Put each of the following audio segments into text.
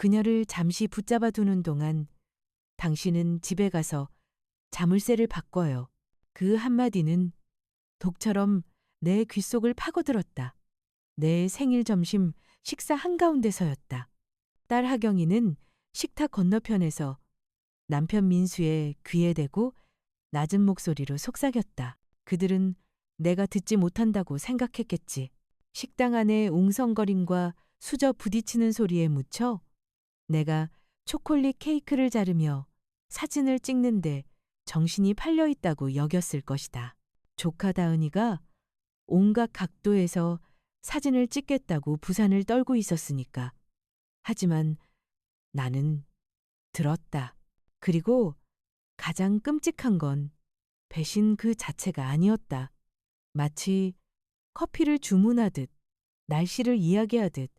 그녀를 잠시 붙잡아 두는 동안 당신은 집에 가서 자물쇠를 바꿔요. 그 한마디는 독처럼 내 귓속을 파고들었다. 내 생일 점심 식사 한가운데서였다. 딸 하경이는 식탁 건너편에서 남편 민수의 귀에 대고 낮은 목소리로 속삭였다. 그들은 내가 듣지 못한다고 생각했겠지. 식당 안의 웅성거림과 수저 부딪히는 소리에 묻혀 내가 초콜릿 케이크를 자르며 사진을 찍는데 정신이 팔려 있다고 여겼을 것이다. 조카 다은이가 온갖 각도에서 사진을 찍겠다고 부산을 떨고 있었으니까. 하지만 나는 들었다. 그리고 가장 끔찍한 건 배신 그 자체가 아니었다. 마치 커피를 주문하듯 날씨를 이야기하듯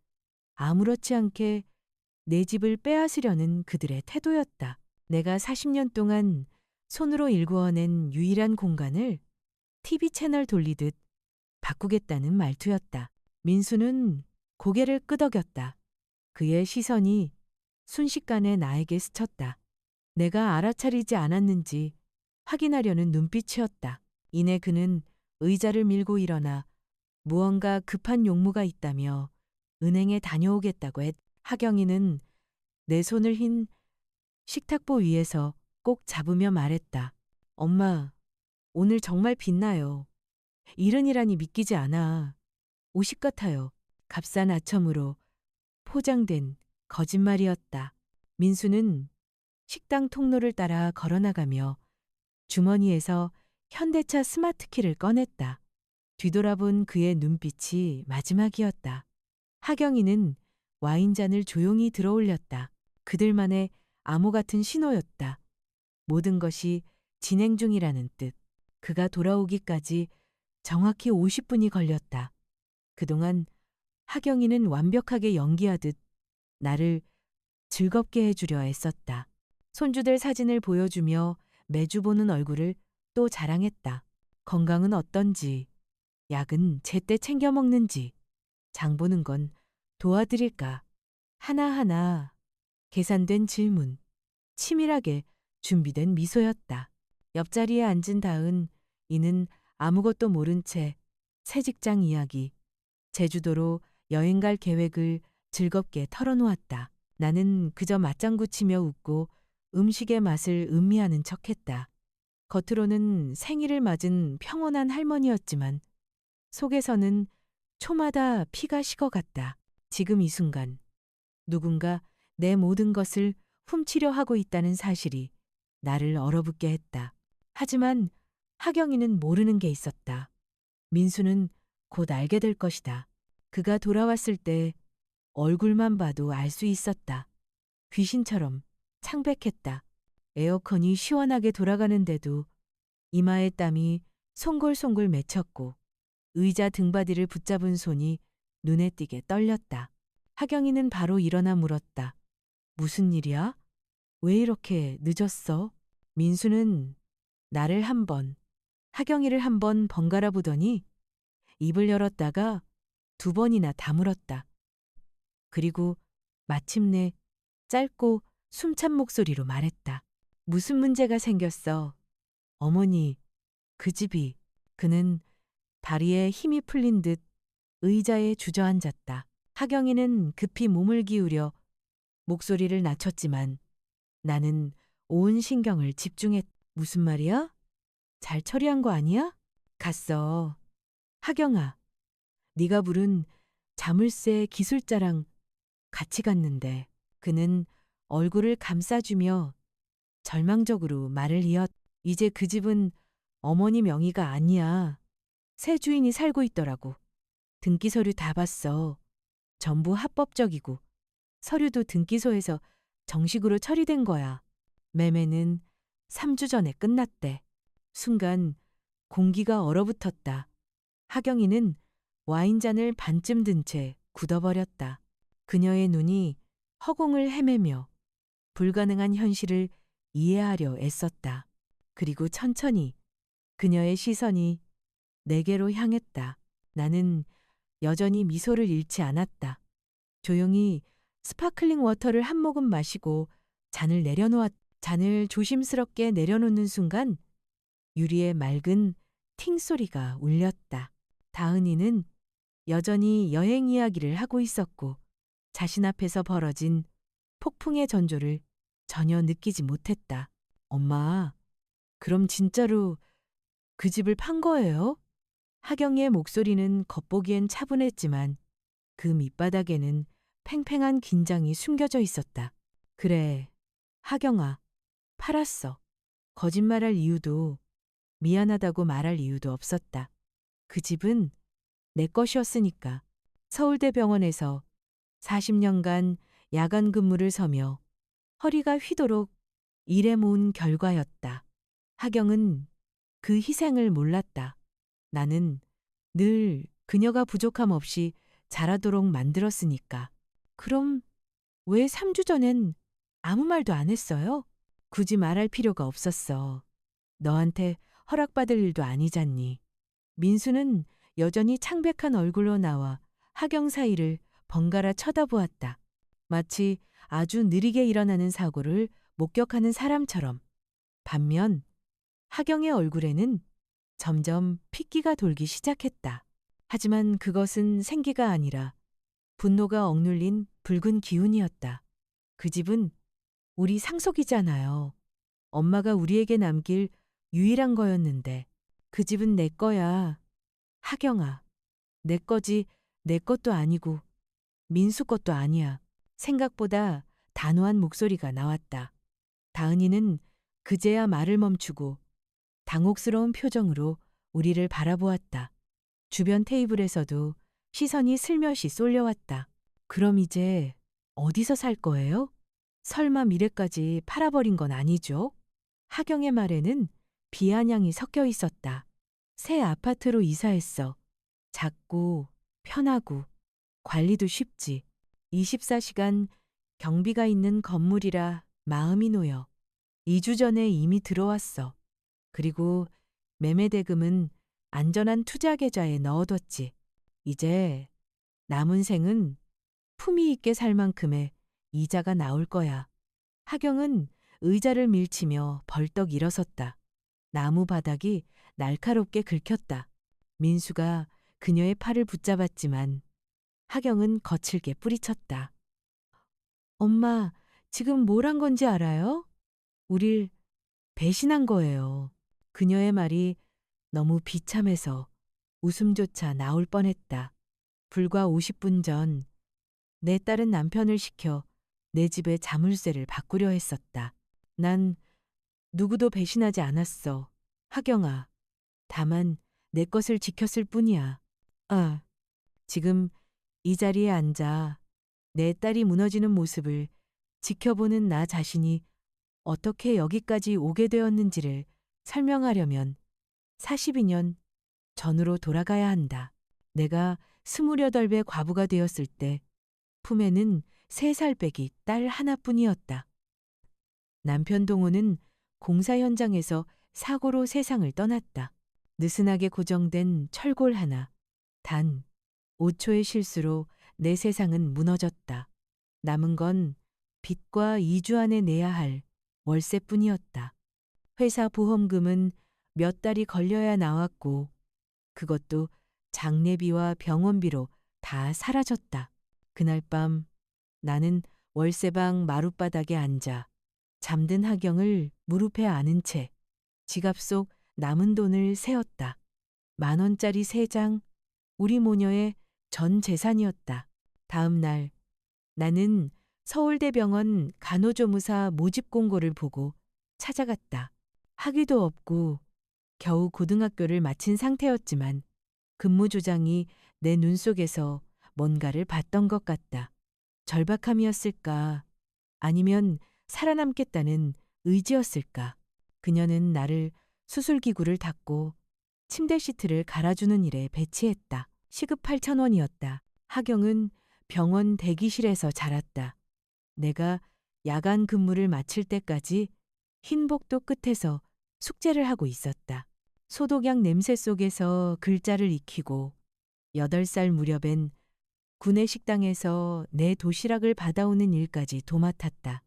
아무렇지 않게 내 집을 빼앗으려는 그들의 태도였다. 내가 40년 동안 손으로 일구어낸 유일한 공간을 TV 채널 돌리듯 바꾸겠다는 말투였다. 민수는 고개를 끄덕였다. 그의 시선이 순식간에 나에게 스쳤다. 내가 알아차리지 않았는지 확인하려는 눈빛이었다. 이내 그는 의자를 밀고 일어나 무언가 급한 용무가 있다며 은행에 다녀오겠다고 했. 하경이는 내 손을 흰 식탁보 위에서 꼭 잡으며 말했다. 엄마, 오늘 정말 빛나요. 일은이라니 믿기지 않아. 오십 같아요. 값싼 아첨으로 포장된 거짓말이었다. 민수는 식당 통로를 따라 걸어나가며 주머니에서 현대차 스마트키를 꺼냈다. 뒤돌아본 그의 눈빛이 마지막이었다. 하경이는 와인잔을 조용히 들어올렸다. 그들만의 암호 같은 신호였다. 모든 것이 진행 중이라는 뜻. 그가 돌아오기까지 정확히 50분이 걸렸다. 그동안 하경이는 완벽하게 연기하듯 나를 즐겁게 해주려 애썼다. 손주들 사진을 보여주며 매주 보는 얼굴을 또 자랑했다. 건강은 어떤지, 약은 제때 챙겨 먹는지, 장 보는 건 도와드릴까? 하나하나 계산된 질문, 치밀하게 준비된 미소였다. 옆자리에 앉은 다은, 이는 아무것도 모른 채 새 직장 이야기, 제주도로 여행 갈 계획을 즐겁게 털어놓았다. 나는 그저 맞장구 치며 웃고 음식의 맛을 음미하는 척했다. 겉으로는 생일을 맞은 평온한 할머니였지만 속에서는 초마다 피가 식어갔다. 지금 이 순간 누군가 내 모든 것을 훔치려 하고 있다는 사실이 나를 얼어붙게 했다. 하지만 하경이는 모르는 게 있었다. 민수는 곧 알게 될 것이다. 그가 돌아왔을 때 얼굴만 봐도 알 수 있었다. 귀신처럼 창백했다. 에어컨이 시원하게 돌아가는데도 이마에 땀이 송골송골 맺혔고 의자 등받이를 붙잡은 손이 눈에 띄게 떨렸다. 하경이는 바로 일어나 물었다. 무슨 일이야? 왜 이렇게 늦었어? 민수는 나를 한 번, 하경이를 한 번 번갈아 보더니 입을 열었다가 두 번이나 다물었다. 그리고 마침내 짧고 숨찬 목소리로 말했다. 무슨 문제가 생겼어? 어머니, 그 집이. 그는 다리에 힘이 풀린 듯 의자에 주저앉았다. 하경이는 급히 몸을 기울여 목소리를 낮췄지만 나는 온 신경을 집중했. 무슨 말이야? 잘 처리한 거 아니야? 갔어. 하경아, 네가 부른 자물쇠 기술자랑 같이 갔는데. 그는 얼굴을 감싸주며 절망적으로 말을 이었. 이제 그 집은 어머니 명의가 아니야. 새 주인이 살고 있더라고. 등기 서류 다 봤어. 전부 합법적이고 서류도 등기소에서 정식으로 처리된 거야. 매매는 3주 전에 끝났대. 순간 공기가 얼어붙었다. 하경이는 와인잔을 반쯤 든 채 굳어버렸다. 그녀의 눈이 허공을 헤매며 불가능한 현실을 이해하려 애썼다. 그리고 천천히 그녀의 시선이 내게로 향했다. 나는 여전히 미소를 잃지 않았다. 조용히 스파클링 워터를 한 모금 마시고 잔을 조심스럽게 내려놓는 순간 유리의 맑은 팅 소리가 울렸다. 다은이는 여전히 여행 이야기를 하고 있었고 자신 앞에서 벌어진 폭풍의 전조를 전혀 느끼지 못했다. 엄마, 그럼 진짜로 그 집을 판 거예요? 하경의 목소리는 겉보기엔 차분했지만 그 밑바닥에는 팽팽한 긴장이 숨겨져 있었다. 그래, 하경아, 팔았어. 거짓말할 이유도 미안하다고 말할 이유도 없었다. 그 집은 내 것이었으니까. 서울대병원에서 40년간 야간 근무를 서며 허리가 휘도록 일해 모은 결과였다. 하경은 그 희생을 몰랐다. 나는 늘 그녀가 부족함 없이 자라도록 만들었으니까. 그럼 왜 3주 전엔 아무 말도 안 했어요? 굳이 말할 필요가 없었어. 너한테 허락받을 일도 아니잖니. 민수는 여전히 창백한 얼굴로 나와 하경 사이를 번갈아 쳐다보았다. 마치 아주 느리게 일어나는 사고를 목격하는 사람처럼. 반면 하경의 얼굴에는 점점 핏기가 돌기 시작했다. 하지만 그것은 생기가 아니라 분노가 억눌린 붉은 기운이었다. 그 집은 우리 상속이잖아요. 엄마가 우리에게 남길 유일한 거였는데 그 집은 내 거야. 하경아, 내 거지 내 것도 아니고 민수 것도 아니야. 생각보다 단호한 목소리가 나왔다. 다은이는 그제야 말을 멈추고 당혹스러운 표정으로 우리를 바라보았다. 주변 테이블에서도 시선이 슬며시 쏠려왔다. 그럼 이제 어디서 살 거예요? 설마 미래까지 팔아버린 건 아니죠? 하경의 말에는 비아냥이 섞여 있었다. 새 아파트로 이사했어. 작고 편하고 관리도 쉽지. 24시간 경비가 있는 건물이라 마음이 놓여. 2주 전에 이미 들어왔어. 그리고 매매 대금은 안전한 투자 계좌에 넣어뒀지. 이제 남은 생은 품위 있게 살 만큼의 이자가 나올 거야. 하경은 의자를 밀치며 벌떡 일어섰다. 나무 바닥이 날카롭게 긁혔다. 민수가 그녀의 팔을 붙잡았지만 하경은 거칠게 뿌리쳤다. 엄마, 지금 뭘 한 건지 알아요? 우릴 배신한 거예요. 그녀의 말이 너무 비참해서 웃음조차 나올 뻔했다. 불과 50분 전 내 딸은 남편을 시켜 내 집에 자물쇠를 바꾸려 했었다. 난 누구도 배신하지 않았어. 하경아. 다만 내 것을 지켰을 뿐이야. 아, 지금 이 자리에 앉아 내 딸이 무너지는 모습을 지켜보는 나 자신이 어떻게 여기까지 오게 되었는지를 설명하려면 42년 전으로 돌아가야 한다. 내가 28배 과부가 되었을 때 품에는 3살 빼기 딸 하나뿐이었다. 남편 동호는 공사 현장에서 사고로 세상을 떠났다. 느슨하게 고정된 철골 하나. 단 5초의 실수로 내 세상은 무너졌다. 남은 건 빚과 2주 안에 내야 할 월세뿐이었다. 회사 보험금은 몇 달이 걸려야 나왔고 그것도 장례비와 병원비로 다 사라졌다. 그날 밤 나는 월세방 마룻바닥에 앉아 잠든 하경을 무릎에 안은 채 지갑 속 남은 돈을 세었다. 10,000원짜리 3장, 우리 모녀의 전 재산이었다. 다음 날 나는 서울대병원 간호조무사 모집 공고를 보고 찾아갔다. 학위도 없고 겨우 고등학교를 마친 상태였지만 근무조장이 내 눈 속에서 뭔가를 봤던 것 같다. 절박함이었을까? 아니면 살아남겠다는 의지였을까? 그녀는 나를 수술기구를 닦고 침대 시트를 갈아주는 일에 배치했다. 시급 8,000원이었다. 하경은 병원 대기실에서 자랐다. 내가 야간 근무를 마칠 때까지 흰 복도 끝에서 숙제를 하고 있었다. 소독약 냄새 속에서 글자를 익히고 8살 무렵엔 구내식당에서 내 도시락을 받아오는 일까지 도맡았다.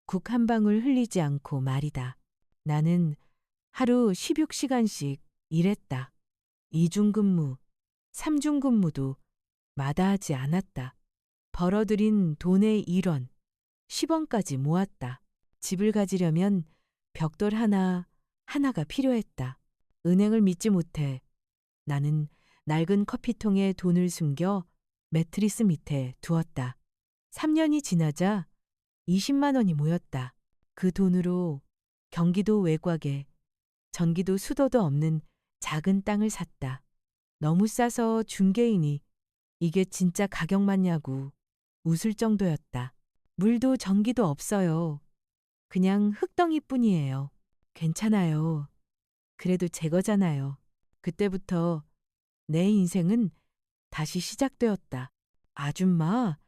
국 한 방울 흘리지 않고 말이다. 나는 하루 16시간씩 일했다. 이중근무, 삼중근무도 마다하지 않았다. 벌어들인 돈의 1원, 10원까지 모았다. 집을 가지려면 벽돌 하나가 필요했다. 은행을 믿지 못해 나는 낡은 커피통에 돈을 숨겨 매트리스 밑에 두었다. 3년이 지나자 20만 원이 모였다. 그 돈으로 경기도 외곽에 전기도 수도도 없는 작은 땅을 샀다. 너무 싸서 중개인이 이게 진짜 가격 맞냐고 웃을 정도였다. 물도 전기도 없어요. 그냥 흙덩이뿐이에요. 괜찮아요. 그래도 제 거잖아요. 그때부터 내 인생은 다시 시작되었다. 아줌마,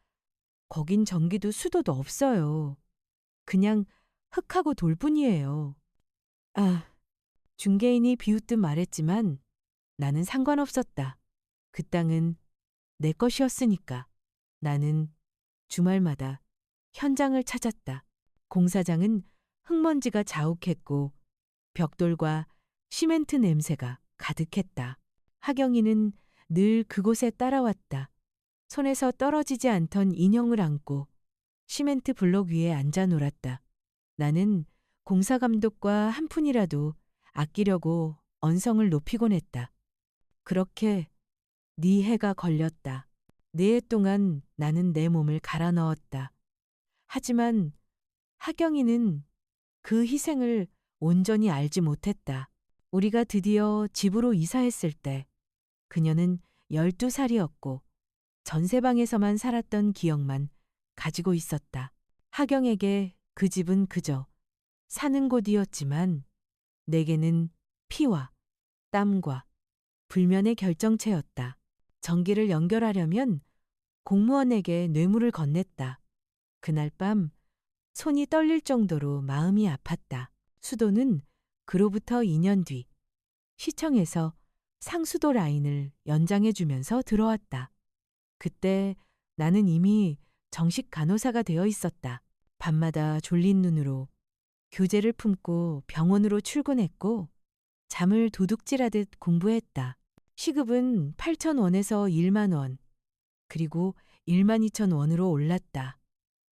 거긴 전기도 수도도 없어요. 그냥 흙하고 돌뿐이에요. 아, 중개인이 비웃듯 말했지만 나는 상관없었다. 그 땅은 내 것이었으니까. 나는 주말마다 현장을 찾았다. 공사장은 흙먼지가 자욱했고 벽돌과 시멘트 냄새가 가득했다. 하경이는 늘 그곳에 따라왔다. 손에서 떨어지지 않던 인형을 안고 시멘트 블록 위에 앉아 놀았다. 나는 공사 감독과 한 푼이라도 아끼려고 언성을 높이곤 했다. 그렇게 네 해가 걸렸다. 네 해 동안 나는 내 몸을 갈아 넣었다. 하지만 하경이는 그 희생을 온전히 알지 못했다. 우리가 드디어 집으로 이사했을 때 그녀는 12살이었고 전세방에서만 살았던 기억만 가지고 있었다. 하경에게 그 집은 그저 사는 곳이었지만 내게는 피와 땀과 불면의 결정체였다. 전기를 연결하려면 공무원에게 뇌물을 건넸다. 그날 밤 손이 떨릴 정도로 마음이 아팠다. 수도는 그로부터 2년 뒤 시청에서 상수도 라인을 연장해주면서 들어왔다. 그때 나는 이미 정식 간호사가 되어 있었다. 밤마다 졸린 눈으로 교재를 품고 병원으로 출근했고 잠을 도둑질하듯 공부했다. 시급은 8,000원에서 1만 원, 그리고 1만 2천 원으로 올랐다.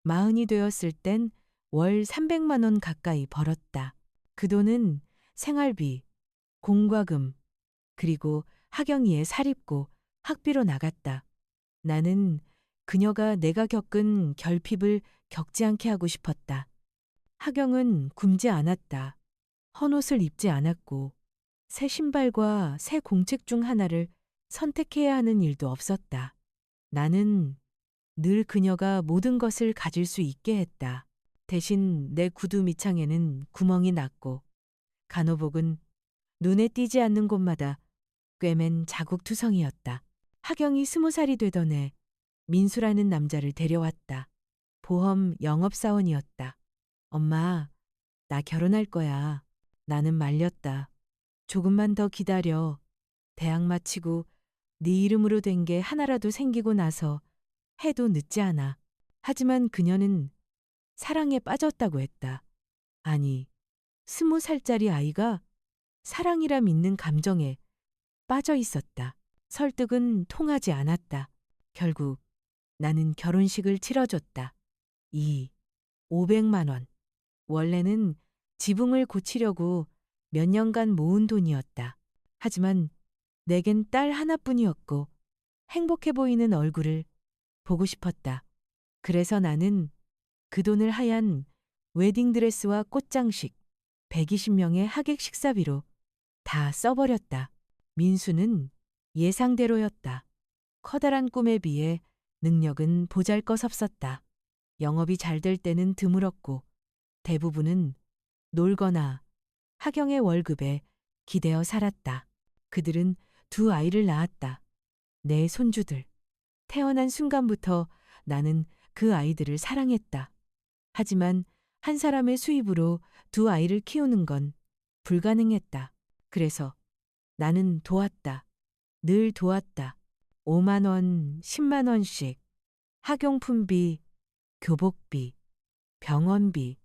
마흔이 되었을 땐 월 300만 원 가까이 벌었다. 그 돈은 생활비, 공과금, 그리고 하경이의 사립고 학비로 나갔다. 나는 그녀가 내가 겪은 결핍을 겪지 않게 하고 싶었다. 하경은 굶지 않았다. 헌옷을 입지 않았고 새 신발과 새 공책 중 하나를 선택해야 하는 일도 없었다. 나는 늘 그녀가 모든 것을 가질 수 있게 했다. 대신 내 구두 밑창에는 구멍이 났고 간호복은 눈에 띄지 않는 곳마다 꿰맨 자국투성이었다. 하경이 20살이 되던 해 민수라는 남자를 데려왔다. 보험 영업사원이었다. 엄마, 나 결혼할 거야. 나는 말렸다. 조금만 더 기다려. 대학 마치고 네 이름으로 된 게 하나라도 생기고 나서 해도 늦지 않아. 하지만 그녀는 사랑에 빠졌다고 했다. 아니, 20살짜리 아이가 사랑이라 믿는 감정에 빠져 있었다. 설득은 통하지 않았다. 결국 나는 결혼식을 치러줬다. 500만 원. 원래는 지붕을 고치려고 몇 년간 모은 돈이었다. 하지만 내겐 딸 하나뿐이었고 행복해 보이는 얼굴을 보고 싶었다. 그래서 나는 그 돈을 하얀 웨딩드레스와 꽃장식, 120명의 하객 식사비로 다 써버렸다. 민수는 예상대로였다. 커다란 꿈에 비해 능력은 보잘것없었다. 영업이 잘 될 때는 드물었고 대부분은 놀거나 하경의 월급에 기대어 살았다. 그들은 두 아이를 낳았다. 내 손주들. 태어난 순간부터 나는 그 아이들을 사랑했다. 하지만 한 사람의 수입으로 두 아이를 키우는 건 불가능했다. 그래서 나는 도왔다. 늘 도왔다. 5만 원, 10만 원씩 학용품비, 교복비, 병원비.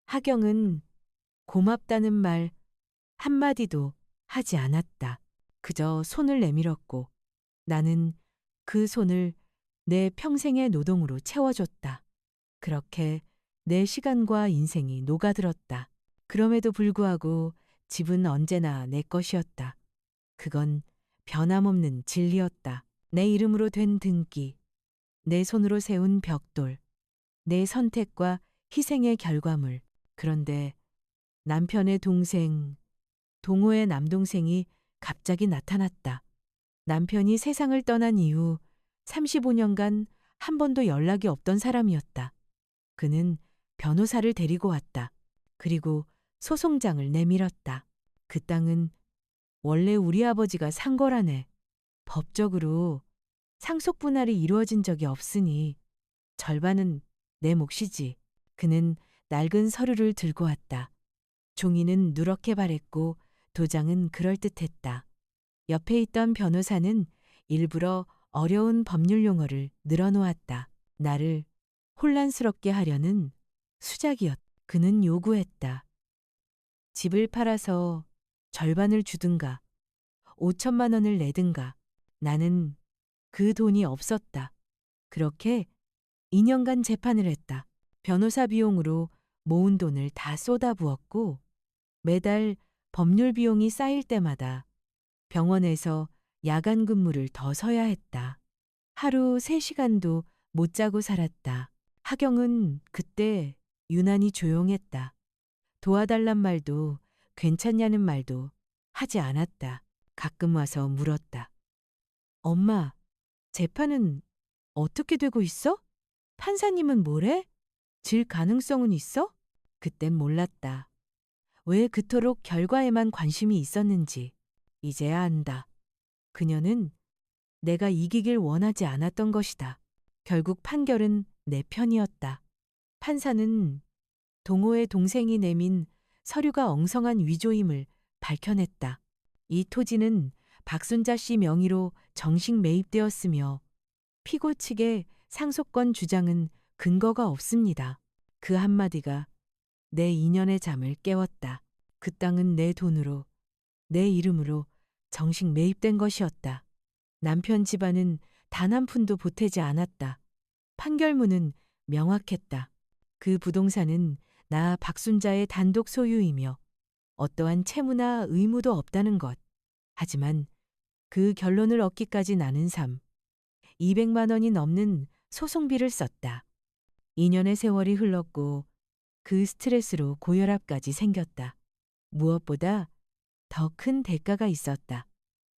하경은 고맙다는 말 한마디도 하지 않았다. 그저 손을 내밀었고 나는 그 손을 내 평생의 노동으로 채워줬다. 그렇게 내 시간과 인생이 녹아들었다. 그럼에도 불구하고 집은 언제나 내 것이었다. 그건 변함없는 진리였다. 내 이름으로 된 등기, 내 손으로 세운 벽돌, 내 선택과 희생의 결과물. 그런데 남편의 동생, 동호의 남동생이 갑자기 나타났다. 남편이 세상을 떠난 이후 35년간 한 번도 연락이 없던 사람이었다. 그는 변호사를 데리고 왔다. 그리고 소송장을 내밀었다. 그 땅은 원래 우리 아버지가 산 거라네. 법적으로 상속 분할이 이루어진 적이 없으니 절반은 내 몫이지. 그는 낡은 서류를 들고 왔다. 종이는 누렇게 바랬고 도장은 그럴듯했다. 옆에 있던 변호사는 일부러 어려운 법률 용어를 늘어놓았다. 나를 혼란스럽게 하려는 수작이었다. 그는 요구했다. 집을 팔아서 절반을 주든가 5천만 원을 내든가. 나는 그 돈이 없었다. 그렇게 2년간 재판을 했다. 변호사 비용으로 모은 돈을 다 쏟아부었고 매달 법률 비용이 쌓일 때마다 병원에서 야간 근무를 더 서야 했다. 하루 3시간도 못 자고 살았다. 하경은 그때 유난히 조용했다. 도와달란 말도 괜찮냐는 말도 하지 않았다. 가끔 와서 물었다. 엄마, 재판은 어떻게 되고 있어? 판사님은 뭐래? 질 가능성은 있어? 그땐 몰랐다. 왜 그토록 결과에만 관심이 있었는지 이제야 안다. 그녀는 내가 이기길 원하지 않았던 것이다. 결국 판결은 내 편이었다. 판사는 동호의 동생이 내민 서류가 엉성한 위조임을 밝혀냈다. 이 토지는 박순자 씨 명의로 정식 매입되었으며 피고 측의 상속권 주장은 근거가 없습니다. 그 한마디가 내 인연의 잠을 깨웠다. 그 땅은 내 돈으로, 내 이름으로 정식 매입된 것이었다. 남편 집안은 단 한 푼도 보태지 않았다. 판결문은 명확했다. 그 부동산은 나 박순자의 단독 소유이며 어떠한 채무나 의무도 없다는 것. 하지만 그 결론을 얻기까지 나는 삶. 200만 원이 넘는 소송비를 썼다. 2년의 세월이 흘렀고 그 스트레스로 고혈압까지 생겼다. 무엇보다 더 큰 대가가 있었다.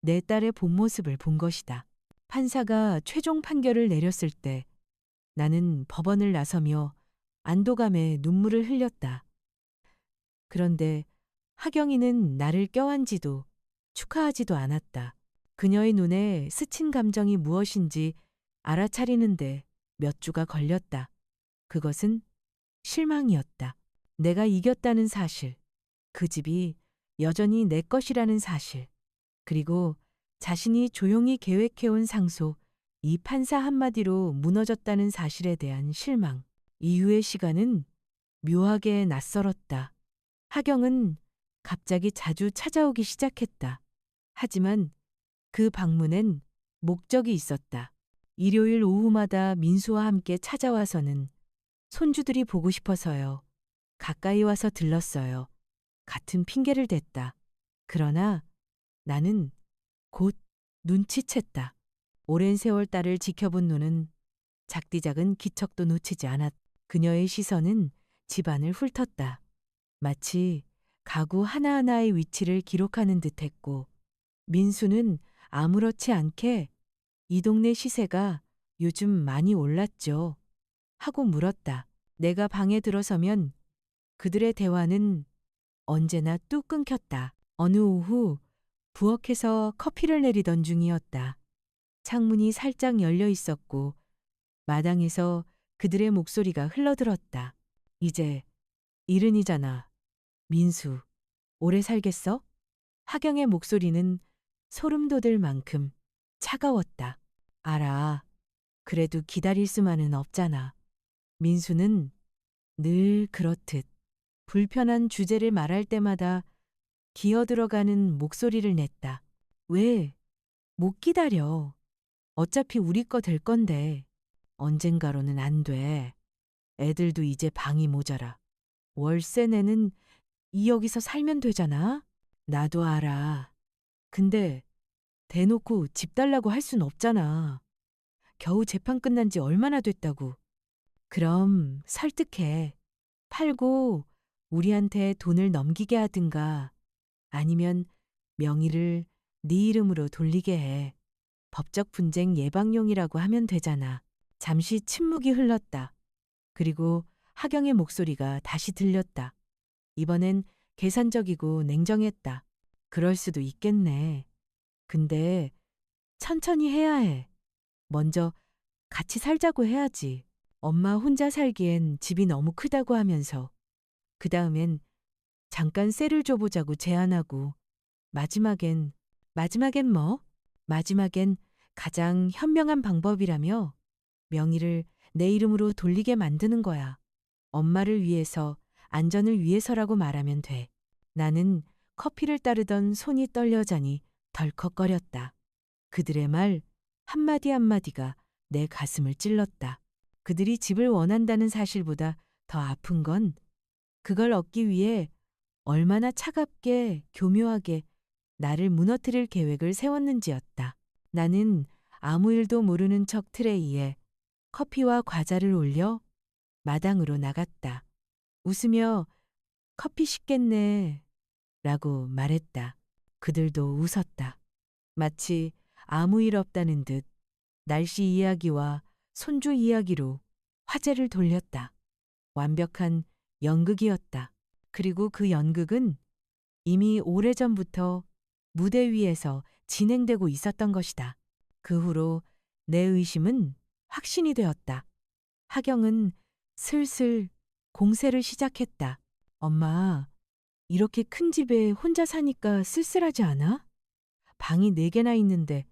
내 딸의 본 모습을 본 것이다. 판사가 최종 판결을 내렸을 때 나는 법원을 나서며 안도감에 눈물을 흘렸다. 그런데 하경이는 나를 껴안지도 축하하지도 않았다. 그녀의 눈에 스친 감정이 무엇인지 알아차리는데 몇 주가 걸렸다. 그것은 실망이었다. 내가 이겼다는 사실, 그 집이 여전히 내 것이라는 사실, 그리고 자신이 조용히 계획해온 상속, 이 판사 한마디로 무너졌다는 사실에 대한 실망. 이후의 시간은 묘하게 낯설었다. 하경은 갑자기 자주 찾아오기 시작했다. 하지만 그 방문엔 목적이 있었다. 일요일 오후마다 민수와 함께 찾아와서는 손주들이 보고 싶어서요. 가까이 와서 들렀어요. 같은 핑계를 댔다. 그러나 나는 곧 눈치챘다. 오랜 세월 딸을 지켜본 눈은 작디작은 기척도 놓치지 않았다. 그녀의 시선은 집안을 훑었다. 마치 가구 하나하나의 위치를 기록하는 듯했고 민수는 아무렇지 않게 이 동네 시세가 요즘 많이 올랐죠. 하고 물었다. 내가 방에 들어서면 그들의 대화는 언제나 뚝 끊겼다. 어느 오후 부엌에서 커피를 내리던 중이었다. 창문이 살짝 열려 있었고 마당에서 그들의 목소리가 흘러들었다. 이제 이른이잖아. 민수, 오래 살겠어? 하경의 목소리는 소름 돋을 만큼 차가웠다. 알아. 그래도 기다릴 수만은 없잖아. 민수는 늘 그렇듯 불편한 주제를 말할 때마다 기어 들어가는 목소리를 냈다. 왜? 못 기다려. 어차피 우리 거 될 건데. 언젠가로는 안 돼. 애들도 이제 방이 모자라. 월세 내는 이 여기서 살면 되잖아? 나도 알아. 근데 대놓고 집 달라고 할 순 없잖아. 겨우 재판 끝난 지 얼마나 됐다고. 그럼 설득해. 팔고 우리한테 돈을 넘기게 하든가 아니면 명의를 네 이름으로 돌리게 해. 법적 분쟁 예방용이라고 하면 되잖아. 잠시 침묵이 흘렀다. 그리고 하경의 목소리가 다시 들렸다. 이번엔 계산적이고 냉정했다. 그럴 수도 있겠네. 근데 천천히 해야 해. 먼저 같이 살자고 해야지. 엄마 혼자 살기엔 집이 너무 크다고 하면서 그 다음엔 잠깐 셀을 줘보자고 제안하고 마지막엔 뭐? 마지막엔 가장 현명한 방법이라며 명의를 내 이름으로 돌리게 만드는 거야. 엄마를 위해서, 안전을 위해서라고 말하면 돼. 나는 커피를 따르던 손이 떨려자니 덜컥거렸다. 그들의 말 한마디 한마디가 내 가슴을 찔렀다. 그들이 집을 원한다는 사실보다 더 아픈 건 그걸 얻기 위해 얼마나 차갑게 교묘하게 나를 무너뜨릴 계획을 세웠는지였다. 나는 아무 일도 모르는 척 트레이에 커피와 과자를 올려 마당으로 나갔다. 웃으며 커피 식겠네 라고 말했다. 그들도 웃었다. 마치 아무 일 없다는 듯 날씨 이야기와 손주 이야기로 화제를 돌렸다. 완벽한 연극이었다. 그리고 그 연극은 이미 오래전부터 무대 위에서 진행되고 있었던 것이다. 그 후로 내 의심은 확신이 되었다. 하경은 슬슬 공세를 시작했다. 엄마, 이렇게 큰 집에 혼자 사니까 쓸쓸하지 않아? 방이 4개나 있는데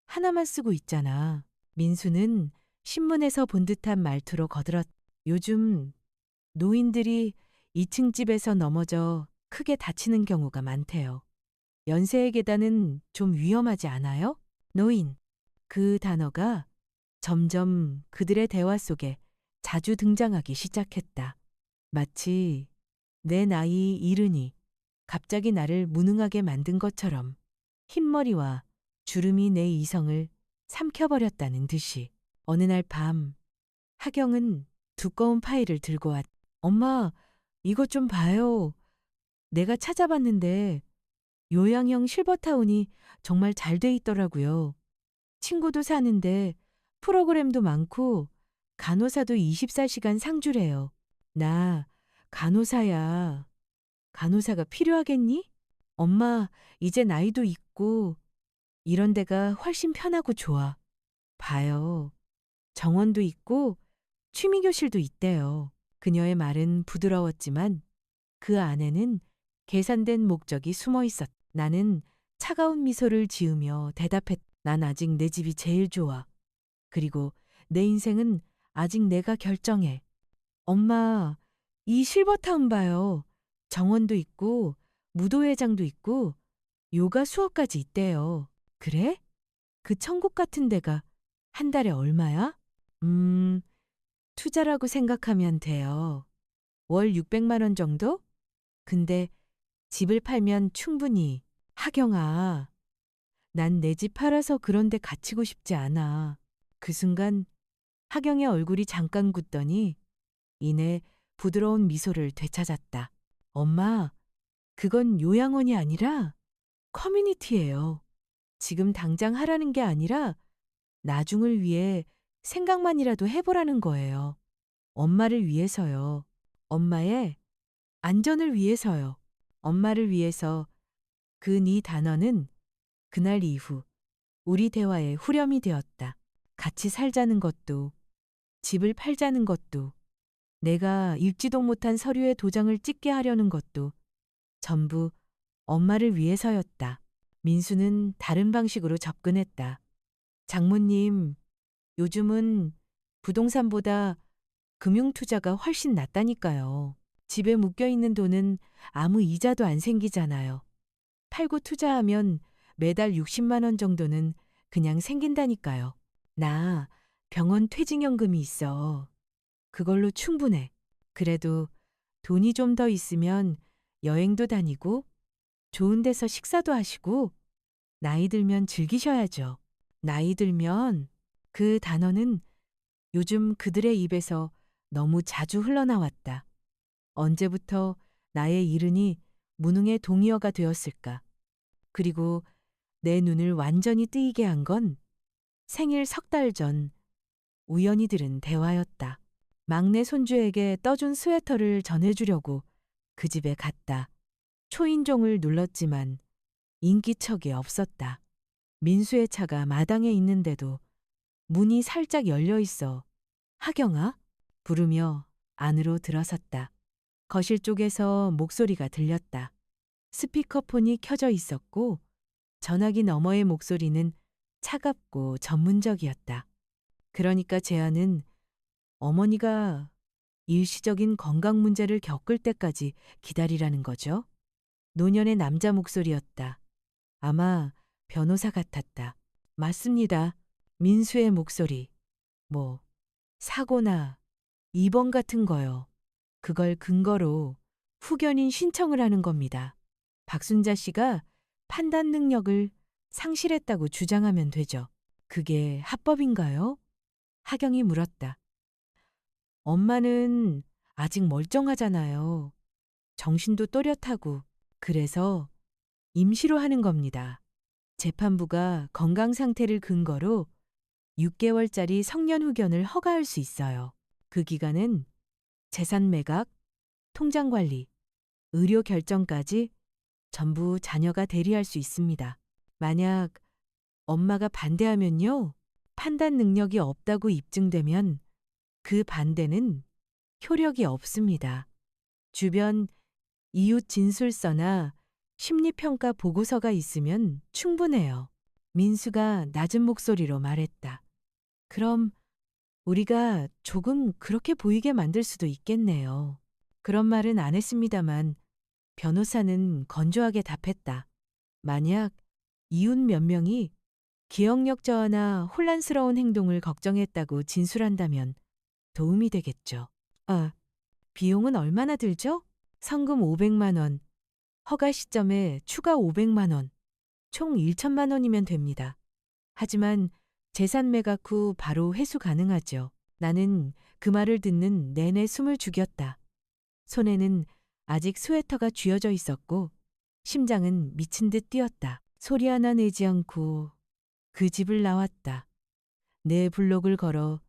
하나만 쓰고 있잖아. 민수는 신문에서 본 듯한 말투로 거들었다. 요즘 노인들이 2층 집에서 넘어져 크게 다치는 경우가 많대요. 연세의 계단은 좀 위험하지 않아요? 노인. 그 단어가 점점 그들의 대화 속에 자주 등장하기 시작했다. 마치 내 나이 이르니 갑자기 나를 무능하게 만든 것처럼 흰머리와 주름이 내 이성을 삼켜버렸다는 듯이. 어느 날 밤 하경은 두꺼운 파일을 들고 왔다. 엄마, 이것 좀 봐요. 내가 찾아봤는데 요양형 실버타운이 정말 잘 돼 있더라고요. 친구도 사는데 프로그램도 많고 간호사도 24시간 상주래요. 나 간호사야. 간호사가 필요하겠니? 엄마, 이제 나이도 있고 이런 데가 훨씬 편하고 좋아. 봐요. 정원도 있고 취미교실도 있대요. 그녀의 말은 부드러웠지만 그 안에는 계산된 목적이 숨어 있었다. 나는 차가운 미소를 지으며 대답했다. 난 아직 내 집이 제일 좋아. 그리고 내 인생은 아직 내가 결정해. 엄마, 이 실버타운 봐요. 정원도 있고 무도회장도 있고 요가 수업까지 있대요. 그래? 그 천국 같은 데가 한 달에 얼마야? 투자라고 생각하면 돼요. 월 600만 원 정도? 근데 집을 팔면 충분히. 하경아, 난 내 집 팔아서 그런 데 갇히고 싶지 않아. 그 순간 하경의 얼굴이 잠깐 굳더니 이내 부드러운 미소를 되찾았다. 엄마, 그건 요양원이 아니라 커뮤니티예요. 지금 당장 하라는 게 아니라 나중을 위해 생각만이라도 해보라는 거예요. 엄마를 위해서요. 엄마의 안전을 위해서요. 엄마를 위해서. 그 네 단어는 그날 이후 우리 대화의 후렴이 되었다. 같이 살자는 것도, 집을 팔자는 것도, 내가 읽지도 못한 서류에 도장을 찍게 하려는 것도 전부 엄마를 위해서였다. 민수는 다른 방식으로 접근했다. 장모님, 요즘은 부동산보다 금융투자가 훨씬 낫다니까요. 집에 묶여 있는 돈은 아무 이자도 안 생기잖아요. 팔고 투자하면 매달 60만 원 정도는 그냥 생긴다니까요. 나 병원 퇴직연금이 있어. 그걸로 충분해. 그래도 돈이 좀 더 있으면 여행도 다니고 좋은 데서 식사도 하시고 나이 들면 즐기셔야죠. 나이 들면 그 단어는 요즘 그들의 입에서 너무 자주 흘러나왔다. 언제부터 나의 이른이 무능의 동의어가 되었을까? 그리고 내 눈을 완전히 뜨이게 한 건 생일 석 달 전 우연히 들은 대화였다. 막내 손주에게 떠준 스웨터를 전해주려고 그 집에 갔다. 초인종을 눌렀지만 인기척이 없었다. 민수의 차가 마당에 있는데도 문이 살짝 열려 있어 하경아? 부르며 안으로 들어섰다. 거실 쪽에서 목소리가 들렸다. 스피커폰이 켜져 있었고 전화기 너머의 목소리는 차갑고 전문적이었다. 그러니까 제안은 어머니가 일시적인 건강 문제를 겪을 때까지 기다리라는 거죠. 노년의 남자 목소리였다. 아마 변호사 같았다. 맞습니다. 민수의 목소리. 뭐, 사고나 입원 같은 거요. 그걸 근거로 후견인 신청을 하는 겁니다. 박순자 씨가 판단 능력을 상실했다고 주장하면 되죠. 그게 합법인가요? 하경이 물었다. 엄마는 아직 멀쩡하잖아요. 정신도 또렷하고. 그래서 임시로 하는 겁니다. 재판부가 건강 상태를 근거로 6개월짜리 성년 후견을 허가할 수 있어요. 그 기간은 재산 매각, 통장 관리, 의료 결정까지 전부 자녀가 대리할 수 있습니다. 만약 엄마가 반대하면요, 판단 능력이 없다고 입증되면 그 반대는 효력이 없습니다. 주변 이웃 진술서나 심리평가 보고서가 있으면 충분해요. 민수가 낮은 목소리로 말했다. 그럼 우리가 조금 그렇게 보이게 만들 수도 있겠네요. 그런 말은 안 했습니다만 변호사는 건조하게 답했다. 만약 이웃 몇 명이 기억력 저하나 혼란스러운 행동을 걱정했다고 진술한다면 도움이 되겠죠. 아, 비용은 얼마나 들죠? 성금 500만 원, 허가 시점에 추가 500만 원, 총 1천만 원이면 됩니다. 하지만 재산 매각 후 바로 회수 가능하죠. 나는 그 말을 듣는 내내 숨을 죽였다. 손에는 아직 스웨터가 쥐어져 있었고 심장은 미친 듯 뛰었다. 소리 하나 내지 않고 그 집을 나왔다. 내 블록을 걸어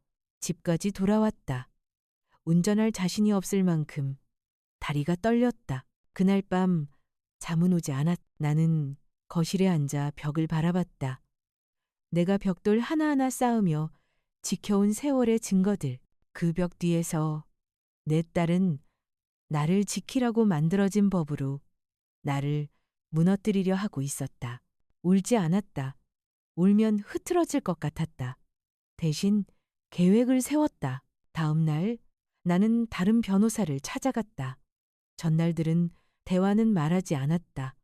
집까지 돌아왔다. 운전할 자신이 없을 만큼 다리가 떨렸다. 그날 밤 잠은 오지 않았. 나는 거실에 앉아 벽을 바라봤다. 내가 벽돌 하나하나 쌓으며 지켜온 세월의 증거들. 그 벽 뒤에서 내 딸은 나를 지키라고 만들어진 법으로 나를 무너뜨리려 하고 있었다. 울지 않았다. 울면 흐트러질 것 같았다. 대신 계획을 세웠다. 다음 날 나는 다른 변호사를 찾아갔다. 전날들은 대화는 말하지 않았다.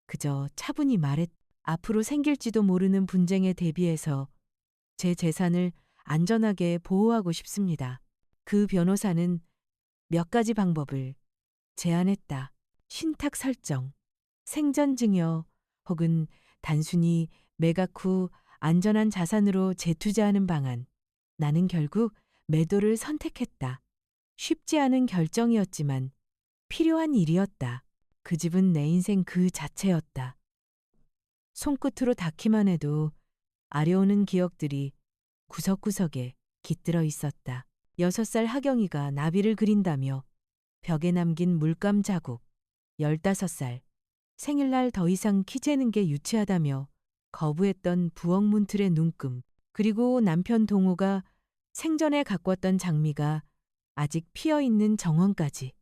그저 차분히 말했. 앞으로 생길지도 모르는 분쟁에 대비해서 제 재산을 안전하게 보호하고 싶습니다. 그 변호사는 몇 가지 방법을 제안했다. 신탁 설정, 생전 증여 혹은 단순히 매각 후 안전한 자산으로 재투자하는 방안. 나는 결국 매도를 선택했다. 쉽지 않은 결정이었지만 필요한 일이었다. 그 집은 내 인생 그 자체였다. 손끝으로 닿기만 해도 아려오는 기억들이 구석구석에 깃들어 있었다. 6살 하경이가 나비를 그린다며 벽에 남긴 물감 자국, 15살 생일날 더 이상 키 재는 게 유치하다며 거부했던 부엌 문틀의 눈금, 그리고 남편 동호가 생전에 가꿨던 장미가 아직 피어있는 정원까지.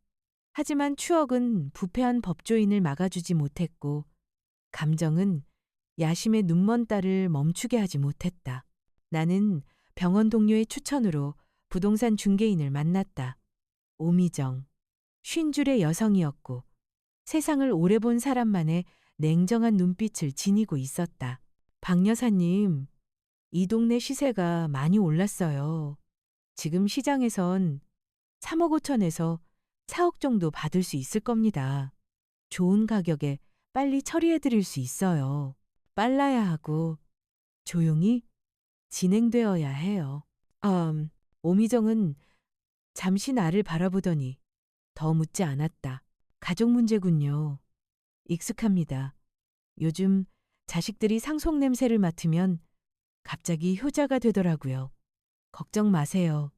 하지만 추억은 부패한 법조인을 막아주지 못했고 감정은 야심의 눈먼 딸을 멈추게 하지 못했다. 나는 병원 동료의 추천으로 부동산 중개인을 만났다. 오미정. 50줄의 여성이었고 세상을 오래 본 사람만의 냉정한 눈빛을 지니고 있었다. 박 여사님, 이 동네 시세가 많이 올랐어요. 지금 시장에선 3억 5천에서 4억 정도 받을 수 있을 겁니다. 좋은 가격에 빨리 처리해 드릴 수 있어요. 빨라야 하고 조용히 진행되어야 해요. 오미정은 잠시 나를 바라보더니 더 묻지 않았다. 가족 문제군요. 익숙합니다. 요즘 자식들이 상속 냄새를 맡으면 갑자기 효자가 되더라고요. 걱정 마세요.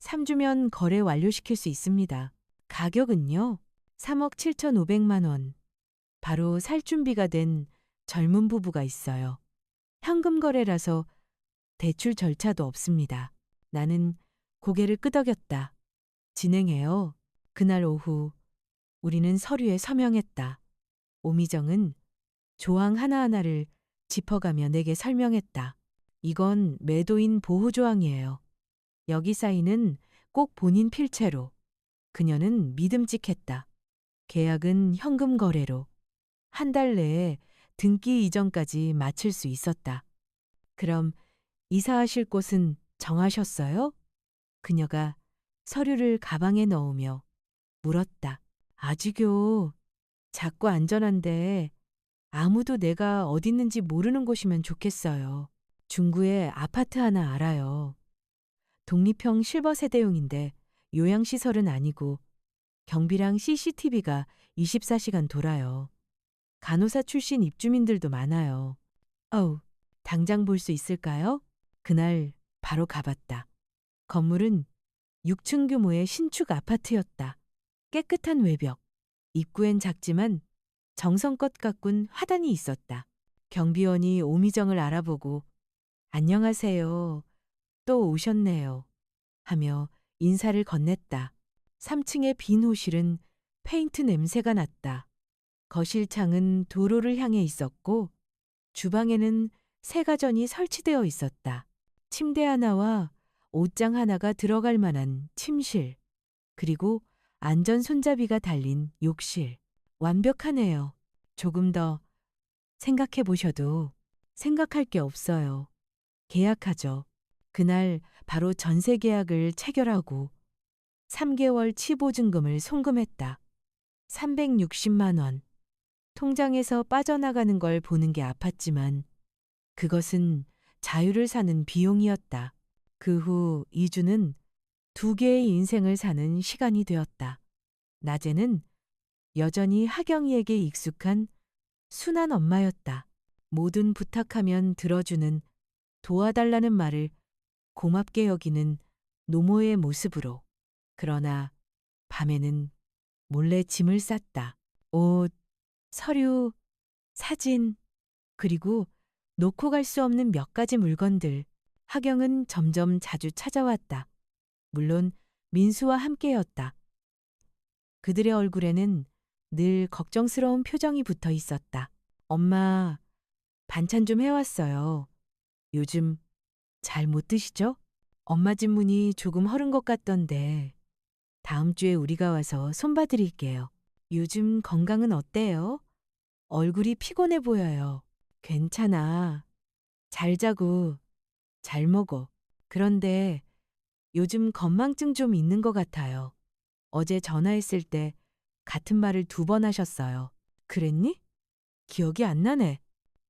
3주면 거래 완료시킬 수 있습니다. 가격은요? 3억 7,500만 원. 바로 살 준비가 된 젊은 부부가 있어요. 현금 거래라서 대출 절차도 없습니다. 나는 고개를 끄덕였다. 진행해요. 그날 오후 우리는 서류에 서명했다. 오미정은 조항 하나하나를 짚어가며 내게 설명했다. 이건 매도인 보호조항이에요. 여기 사인은 꼭 본인 필체로. 그녀는 믿음직했다. 계약은 현금 거래로. 한 달 내에 등기 이전까지 마칠 수 있었다. 그럼 이사하실 곳은 정하셨어요? 그녀가 서류를 가방에 넣으며 물었다. 아직요. 작고 안전한데 아무도 내가 어디 있는지 모르는 곳이면 좋겠어요. 중구에 아파트 하나 알아요. 독립형 실버 세대용인데 요양시설은 아니고 경비랑 CCTV가 24시간 돌아요. 간호사 출신 입주민들도 많아요. 당장 볼 수 있을까요? 그날 바로 가봤다. 건물은 6층 규모의 신축 아파트였다. 깨끗한 외벽, 입구엔 작지만 정성껏 가꾼 화단이 있었다. 경비원이 오미정을 알아보고 안녕하세요. 또 오셨네요. 하며 인사를 건넸다. 3층의 빈 호실은 페인트 냄새가 났다. 거실 창은 도로를 향해 있었고 주방에는 세가전이 설치되어 있었다. 침대 하나와 옷장 하나가 들어갈 만한 침실, 그리고 안전 손잡이가 달린 욕실. 완벽하네요. 조금 더 생각해 보셔도 생각할 게 없어요. 계약하죠. 그날 바로 전세 계약을 체결하고 3개월 치보증금을 송금했다. 360만 원. 통장에서 빠져나가는 걸 보는 게 아팠지만 그것은 자유를 사는 비용이었다. 그 후 2주는 2개의 인생을 사는 시간이 되었다. 낮에는 여전히 하경이에게 익숙한 순한 엄마였다. 뭐든 부탁하면 들어주는, 도와달라는 말을 고맙게 여기는 노모의 모습으로. 그러나 밤에는 몰래 짐을 쌌다. 옷, 서류, 사진, 그리고 놓고 갈 수 없는 몇 가지 물건들. 하경은 점점 자주 찾아왔다. 물론 민수와 함께였다. 그들의 얼굴에는 늘 걱정스러운 표정이 붙어 있었다. 엄마, 반찬 좀 해왔어요. 요즘 잘 못 드시죠? 엄마 집 문이 조금 허른 것 같던데 다음 주에 우리가 와서 손봐드릴게요. 요즘 건강은 어때요? 얼굴이 피곤해 보여요. 괜찮아. 잘 자고 잘 먹어. 그런데 요즘 건망증 좀 있는 것 같아요. 어제 전화했을 때 같은 말을 2번 하셨어요. 그랬니? 기억이 안 나네.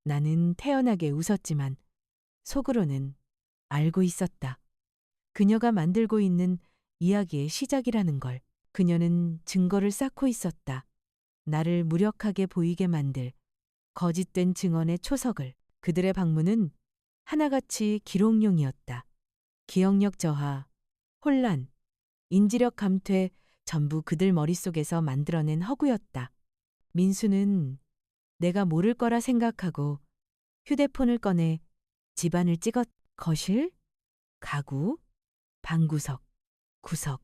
나는 태연하게 웃었지만 속으로는 알고 있었다. 그녀가 만들고 있는 이야기의 시작이라는 걸. 그녀는 증거를 쌓고 있었다. 나를 무력하게 보이게 만들 거짓된 증언의 초석을. 그들의 방문은 하나같이 기록용이었다. 기억력 저하, 혼란, 인지력 감퇴 전부 그들 머릿속에서 만들어낸 허구였다. 민수는 내가 모를 거라 생각하고 휴대폰을 꺼내 집안을 찍었. 거실, 가구, 방구석, 구석.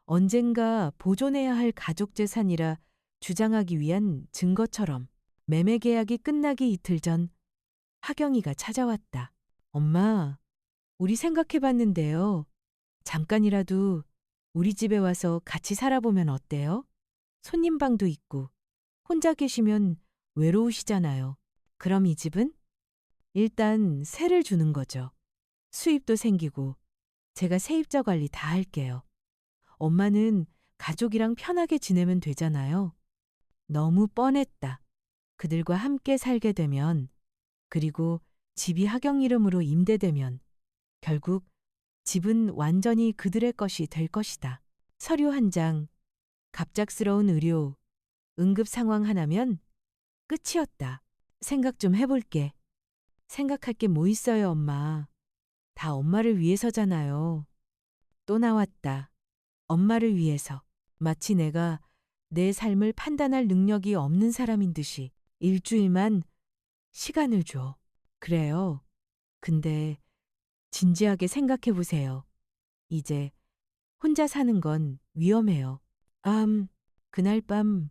언젠가 보존해야 할 가족 재산이라 주장하기 위한 증거처럼. 매매 계약이 끝나기 이틀 전 하경이가 찾아왔다. 엄마, 우리 생각해 봤는데요. 잠깐이라도 우리 집에 와서 같이 살아보면 어때요? 손님방도 있고, 혼자 계시면 외로우시잖아요. 그럼 이 집은? 일단 세를 주는 거죠. 수입도 생기고, 제가 세입자 관리 다 할게요. 엄마는 가족이랑 편하게 지내면 되잖아요. 너무 뻔했다. 그들과 함께 살게 되면, 그리고 집이 하경 이름으로 임대되면, 결국 집은 완전히 그들의 것이 될 것이다. 서류 한 장, 갑작스러운 의료, 응급 상황 하나면 끝이었다. 생각 좀 해볼게. 생각할 게 뭐 있어요, 엄마. 다 엄마를 위해서잖아요. 또 나왔다. 엄마를 위해서. 마치 내가 내 삶을 판단할 능력이 없는 사람인 듯이 일주일만 시간을 줘. 그래요. 근데 진지하게 생각해 보세요. 이제 혼자 사는 건 위험해요. 그날 밤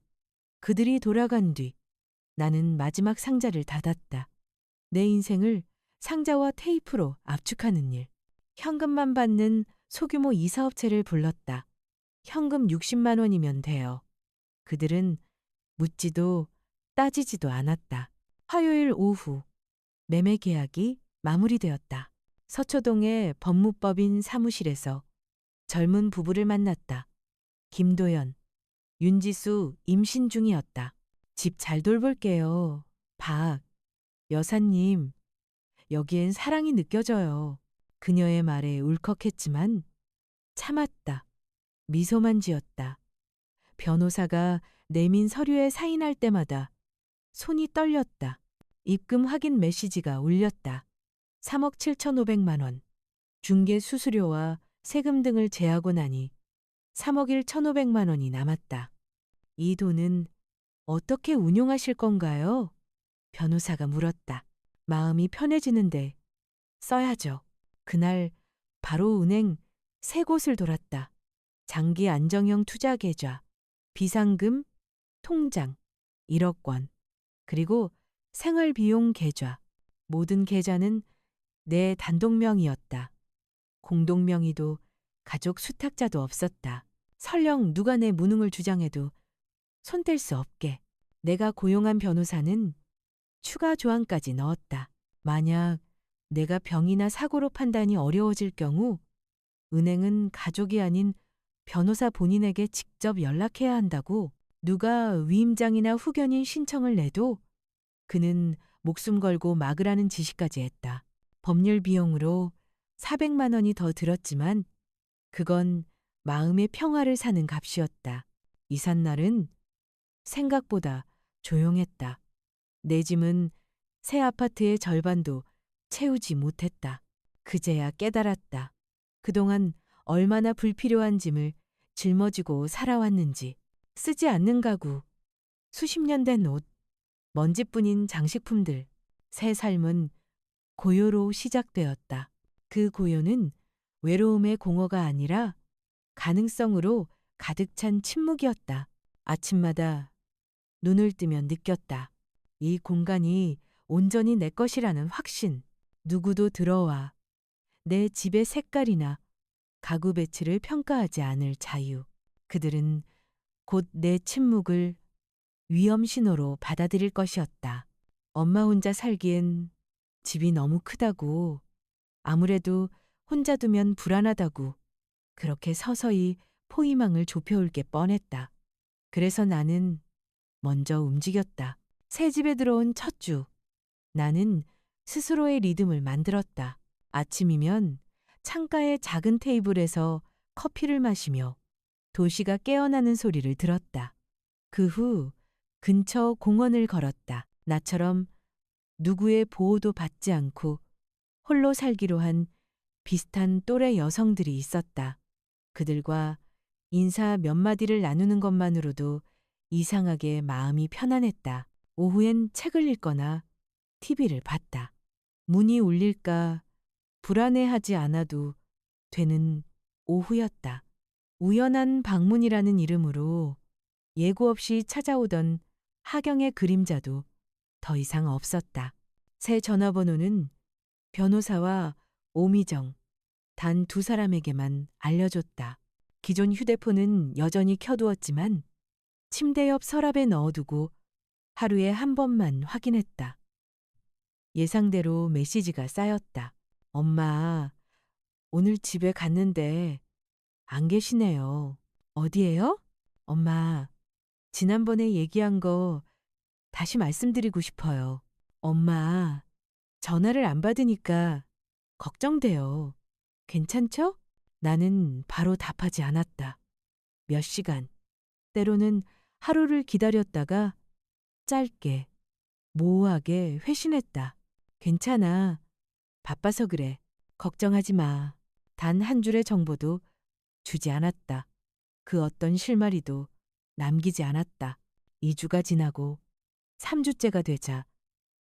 그들이 돌아간 뒤 나는 마지막 상자를 닫았다. 내 인생을 상자와 테이프로 압축하는 일. 현금만 받는 소규모 이사업체를 불렀다. 현금 60만 원이면 돼요. 그들은 묻지도 따지지도 않았다. 화요일 오후 매매 계약이 마무리되었다. 서초동의 법무법인 사무실에서 젊은 부부를 만났다. 김도연, 윤지수 임신 중이었다. 집 잘 돌볼게요. 박 여사님, 여기엔 사랑이 느껴져요. 그녀의 말에 울컥했지만 참았다. 미소만 지었다. 변호사가 내민 서류에 사인할 때마다 손이 떨렸다. 입금 확인 메시지가 울렸다. 3억 7,500만 원. 중개 수수료와 세금 등을 제하고 나니 3억 1,500만 원이 남았다. 이 돈은 어떻게 운용하실 건가요? 변호사가 물었다. 마음이 편해지는데 써야죠. 그날 바로 은행 세 곳을 돌았다. 장기 안정형 투자 계좌, 비상금, 통장, 1억 원, 그리고 생활비용 계좌. 모든 계좌는 내 단독명이었다. 공동명의도 가족 수탁자도 없었다. 설령 누가 내 무능을 주장해도 손뗄 수 없게 내가 고용한 변호사는 추가 조항까지 넣었다. 만약 내가 병이나 사고로 판단이 어려워질 경우 은행은 가족이 아닌 변호사 본인에게 직접 연락해야 한다고. 누가 위임장이나 후견인 신청을 내도 그는 목숨 걸고 막으라는 지시까지 했다. 법률 비용으로 400만 원이 더 들었지만 그건 마음의 평화를 사는 값이었다. 이삿날은 생각보다 조용했다. 내 짐은 새 아파트의 절반도 채우지 못했다. 그제야 깨달았다. 그동안 얼마나 불필요한 짐을 짊어지고 살아왔는지. 쓰지 않는 가구, 수십 년 된 옷, 먼지뿐인 장식품들. 새 삶은 고요로 시작되었다. 그 고요는 외로움의 공허가 아니라 가능성으로 가득 찬 침묵이었다. 아침마다 눈을 뜨면 느꼈다. 이 공간이 온전히 내 것이라는 확신. 누구도 들어와 내 집의 색깔이나 가구 배치를 평가하지 않을 자유. 그들은 곧 내 침묵을 위험 신호로 받아들일 것이었다. 엄마 혼자 살기엔 집이 너무 크다고, 아무래도 혼자 두면 불안하다고, 그렇게 서서히 포위망을 좁혀올 게 뻔했다. 그래서 나는 먼저 움직였다. 새 집에 들어온 첫 주, 나는 스스로의 리듬을 만들었다. 아침이면 창가의 작은 테이블에서 커피를 마시며 도시가 깨어나는 소리를 들었다. 그 후 근처 공원을 걸었다. 나처럼 누구의 보호도 받지 않고 홀로 살기로 한 비슷한 또래 여성들이 있었다. 그들과 인사 몇 마디를 나누는 것만으로도 이상하게 마음이 편안했다. 오후엔 책을 읽거나 TV를 봤다. 문이 울릴까 불안해하지 않아도 되는 오후였다. 우연한 방문이라는 이름으로 예고 없이 찾아오던 하경의 그림자도 더 이상 없었다. 새 전화번호는 변호사와 오미정, 단 두 사람에게만 알려줬다. 기존 휴대폰은 여전히 켜두었지만 침대 옆 서랍에 넣어두고 하루에 한 번만 확인했다. 예상대로 메시지가 쌓였다. 엄마, 오늘 집에 갔는데 안 계시네요. 어디에요? 엄마, 지난번에 얘기한 거 다시 말씀드리고 싶어요. 엄마, 전화를 안 받으니까 걱정돼요. 괜찮죠? 나는 바로 답하지 않았다. 몇 시간, 때로는 하루를 기다렸다가 짧게, 모호하게 회신했다. 괜찮아. 바빠서 그래. 걱정하지 마. 단 한 줄의 정보도 주지 않았다. 그 어떤 실마리도 남기지 않았다. 2주가 지나고 3주째가 되자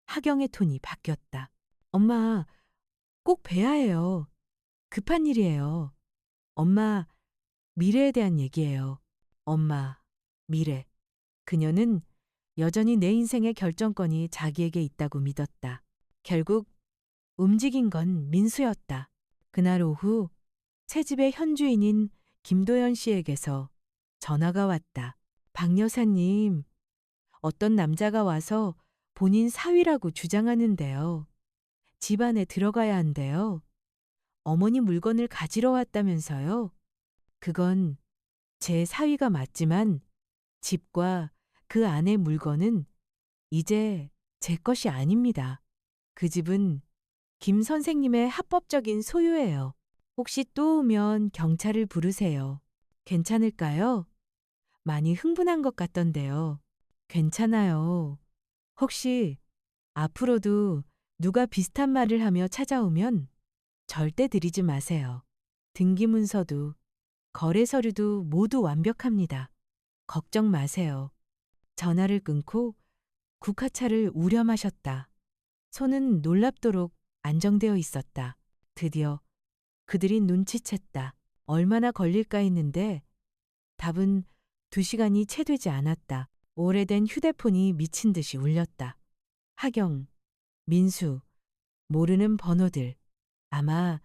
하경의 톤이 바뀌었다. 엄마, 꼭 뵈야 해요. 급한 일이에요. 엄마, 미래에 대한 얘기예요. 엄마, 미래. 그녀는 여전히 내 인생의 결정권이 자기에게 있다고 믿었다. 결국 움직인 건 민수였다. 그날 오후 새 집의 현주인인 김도연 씨에게서 전화가 왔다. 박 여사님, 어떤 남자가 와서 본인 사위라고 주장하는데요. 집 안에 들어가야 한대요. 어머니 물건을 가지러 왔다면서요. 그건 제 사위가 맞지만 집과 그 안의 물건은 이제 제 것이 아닙니다. 그 집은 김 선생님의 합법적인 소유예요. 혹시 또 오면 경찰을 부르세요. 괜찮을까요? 많이 흥분한 것 같던데요. 괜찮아요. 혹시 앞으로도 누가 비슷한 말을 하며 찾아오면 절대 드리지 마세요. 등기문서도 거래 서류도 모두 완벽합니다. 걱정 마세요. 전화를 끊고 국화차를 우려 마셨다. 손은 놀랍도록 안정되어 있었다. 드디어 그들이 눈치챘다. 얼마나 걸릴까 했는데 답은 2시간이 채 되지 않았다. 오래된 휴대폰이 미친 듯이 울렸다. 하경, 민수, 모르는 번호들. 아마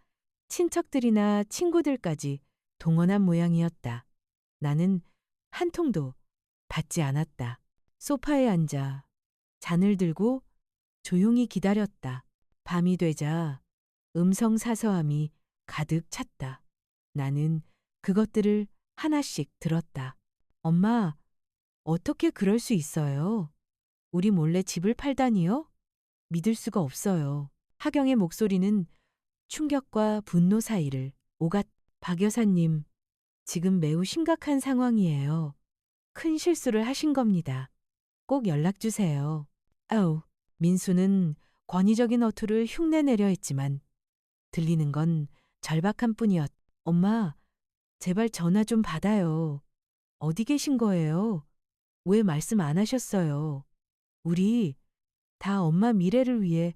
친척들이나 친구들까지 동원한 모양이었다. 나는 한 통도 받지 않았다. 소파에 앉아 잔을 들고 조용히 기다렸다. 밤이 되자 음성 사서함이 가득 찼다. 나는 그것들을 하나씩 들었다. 엄마, 어떻게 그럴 수 있어요? 우리 몰래 집을 팔다니요? 믿을 수가 없어요. 하경의 목소리는 충격과 분노 사이를 오갔. 박 여사님, 지금 매우 심각한 상황이에요. 큰 실수를 하신 겁니다. 꼭 연락 주세요. 아우, 민수는 권위적인 어투를 흉내내려 했지만 들리는 건 절박한 뿐이었. 엄마, 제발 전화 좀 받아요. 어디 계신 거예요? 왜 말씀 안 하셨어요? 우리 다 엄마 미래를 위해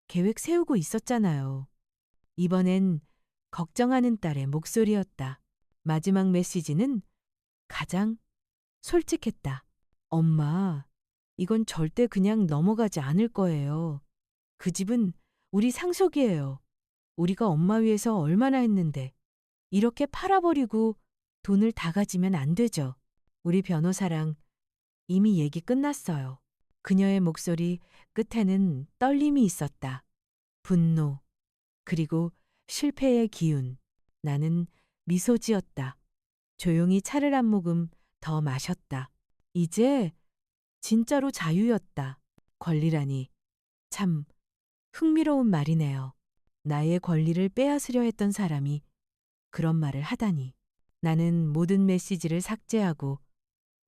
계획 세우고 있었잖아요. 이번엔 걱정하는 딸의 목소리였다. 마지막 메시지는 가장 솔직했다. 엄마, 이건 절대 그냥 넘어가지 않을 거예요. 그 집은 우리 상속이에요. 우리가 엄마 위해서 얼마나 했는데 이렇게 팔아버리고 돈을 다 가지면 안 되죠. 우리 변호사랑 이미 얘기 끝났어요. 그녀의 목소리 끝에는 떨림이 있었다. 분노, 그리고 실패의 기운. 나는 미소 지었다. 조용히 차를 한 모금 더 마셨다. 이제 진짜로 자유였다. 권리라니. 참 흥미로운 말이네요. 나의 권리를 빼앗으려 했던 사람이 그런 말을 하다니. 나는 모든 메시지를 삭제하고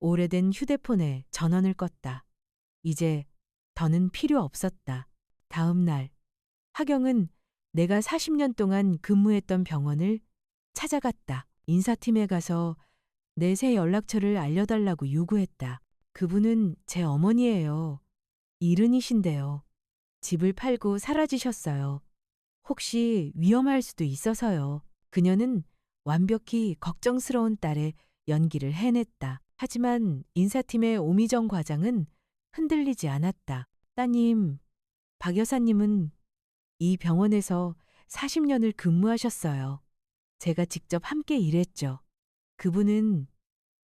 오래된 휴대폰에 전원을 껐다. 이제 더는 필요 없었다. 다음 날, 하경은 내가 40년 동안 근무했던 병원을 찾아갔다. 인사팀에 가서 내 새 연락처를 알려달라고 요구했다. 그분은 제 어머니예요. 이른이신데요. 집을 팔고 사라지셨어요. 혹시 위험할 수도 있어서요. 그녀는 완벽히 걱정스러운 딸의 연기를 해냈다. 하지만 인사팀의 오미정 과장은 흔들리지 않았다. 따님, 박 여사님은 이 병원에서 40년을 근무하셨어요. 제가 직접 함께 일했죠. 그분은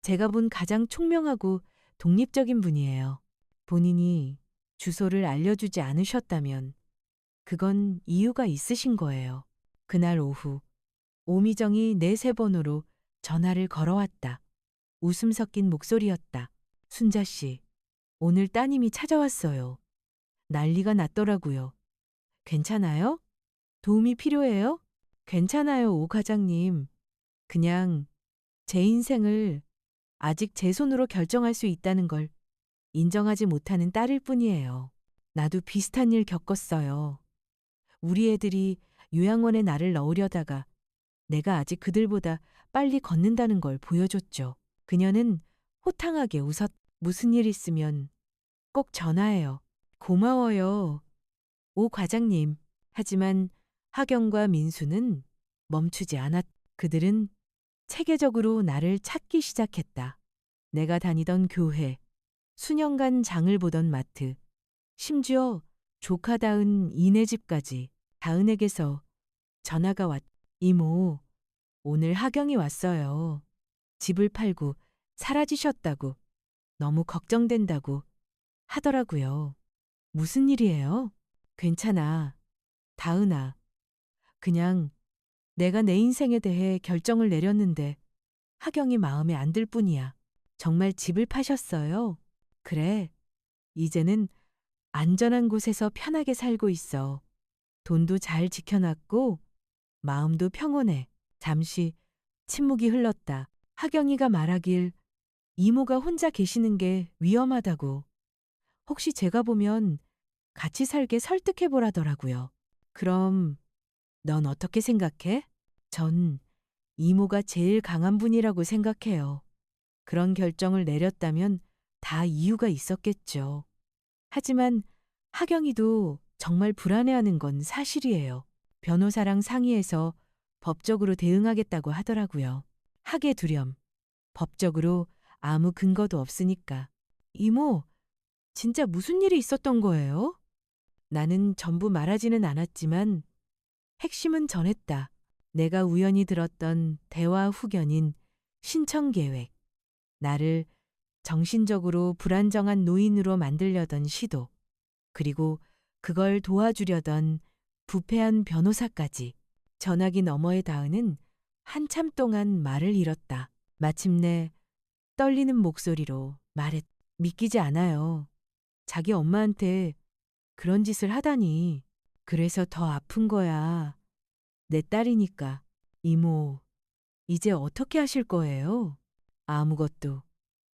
제가 본 가장 총명하고 독립적인 분이에요. 본인이 주소를 알려주지 않으셨다면 그건 이유가 있으신 거예요. 그날 오후 오미정이 내 새 번호로 전화를 걸어왔다. 웃음 섞인 목소리였다. 순자 씨, 오늘 따님이 찾아왔어요. 난리가 났더라고요. 괜찮아요? 도움이 필요해요? 괜찮아요, 오 과장님. 그냥 제 인생을 아직 제 손으로 결정할 수 있다는 걸 인정하지 못하는 딸일 뿐이에요. 나도 비슷한 일 겪었어요. 우리 애들이 요양원에 나를 넣으려다가 내가 아직 그들보다 빨리 걷는다는 걸 보여줬죠. 그녀는 호탕하게 웃었. 무슨 일 있으면 꼭 전화해요. 고마워요. 오 과장님. 하지만 하경과 민수는 멈추지 않았. 그들은 체계적으로 나를 찾기 시작했다. 내가 다니던 교회, 수년간 장을 보던 마트, 심지어 조카 다은 이네 집까지. 다은에게서 전화가 왔. 이모, 오늘 하경이 왔어요. 집을 팔고 사라지셨다고, 너무 걱정된다고 하더라고요. 무슨 일이에요? 괜찮아. 다은아. 그냥 내가 내 인생에 대해 결정을 내렸는데 하경이 마음에 안 들 뿐이야. 정말 집을 파셨어요? 그래. 이제는 안전한 곳에서 편하게 살고 있어. 돈도 잘 지켜놨고 마음도 평온해. 잠시 침묵이 흘렀다. 하경이가 말하길 이모가 혼자 계시는 게 위험하다고. 혹시 제가 보면 같이 살게 설득해 보라더라고요. 그럼 넌 어떻게 생각해? 전 이모가 제일 강한 분이라고 생각해요. 그런 결정을 내렸다면 다 이유가 있었겠죠. 하지만 하경이도 정말 불안해하는 건 사실이에요. 변호사랑 상의해서 법적으로 대응하겠다고 하더라고요. 하게 두렴. 법적으로 아무 근거도 없으니까. 이모, 진짜 무슨 일이 있었던 거예요? 나는 전부 말하지는 않았지만 핵심은 전했다. 내가 우연히 들었던 대화 후견인 신청 계획. 나를 정신적으로 불안정한 노인으로 만들려던 시도. 그리고 그걸 도와주려던 부패한 변호사까지. 전화기 너머의 다은은 한참 동안 말을 잃었다. 마침내 떨리는 목소리로 말했. 믿기지 않아요. 자기 엄마한테 그런 짓을 하다니. 그래서 더 아픈 거야. 내 딸이니까. 이모, 이제 어떻게 하실 거예요? 아무것도.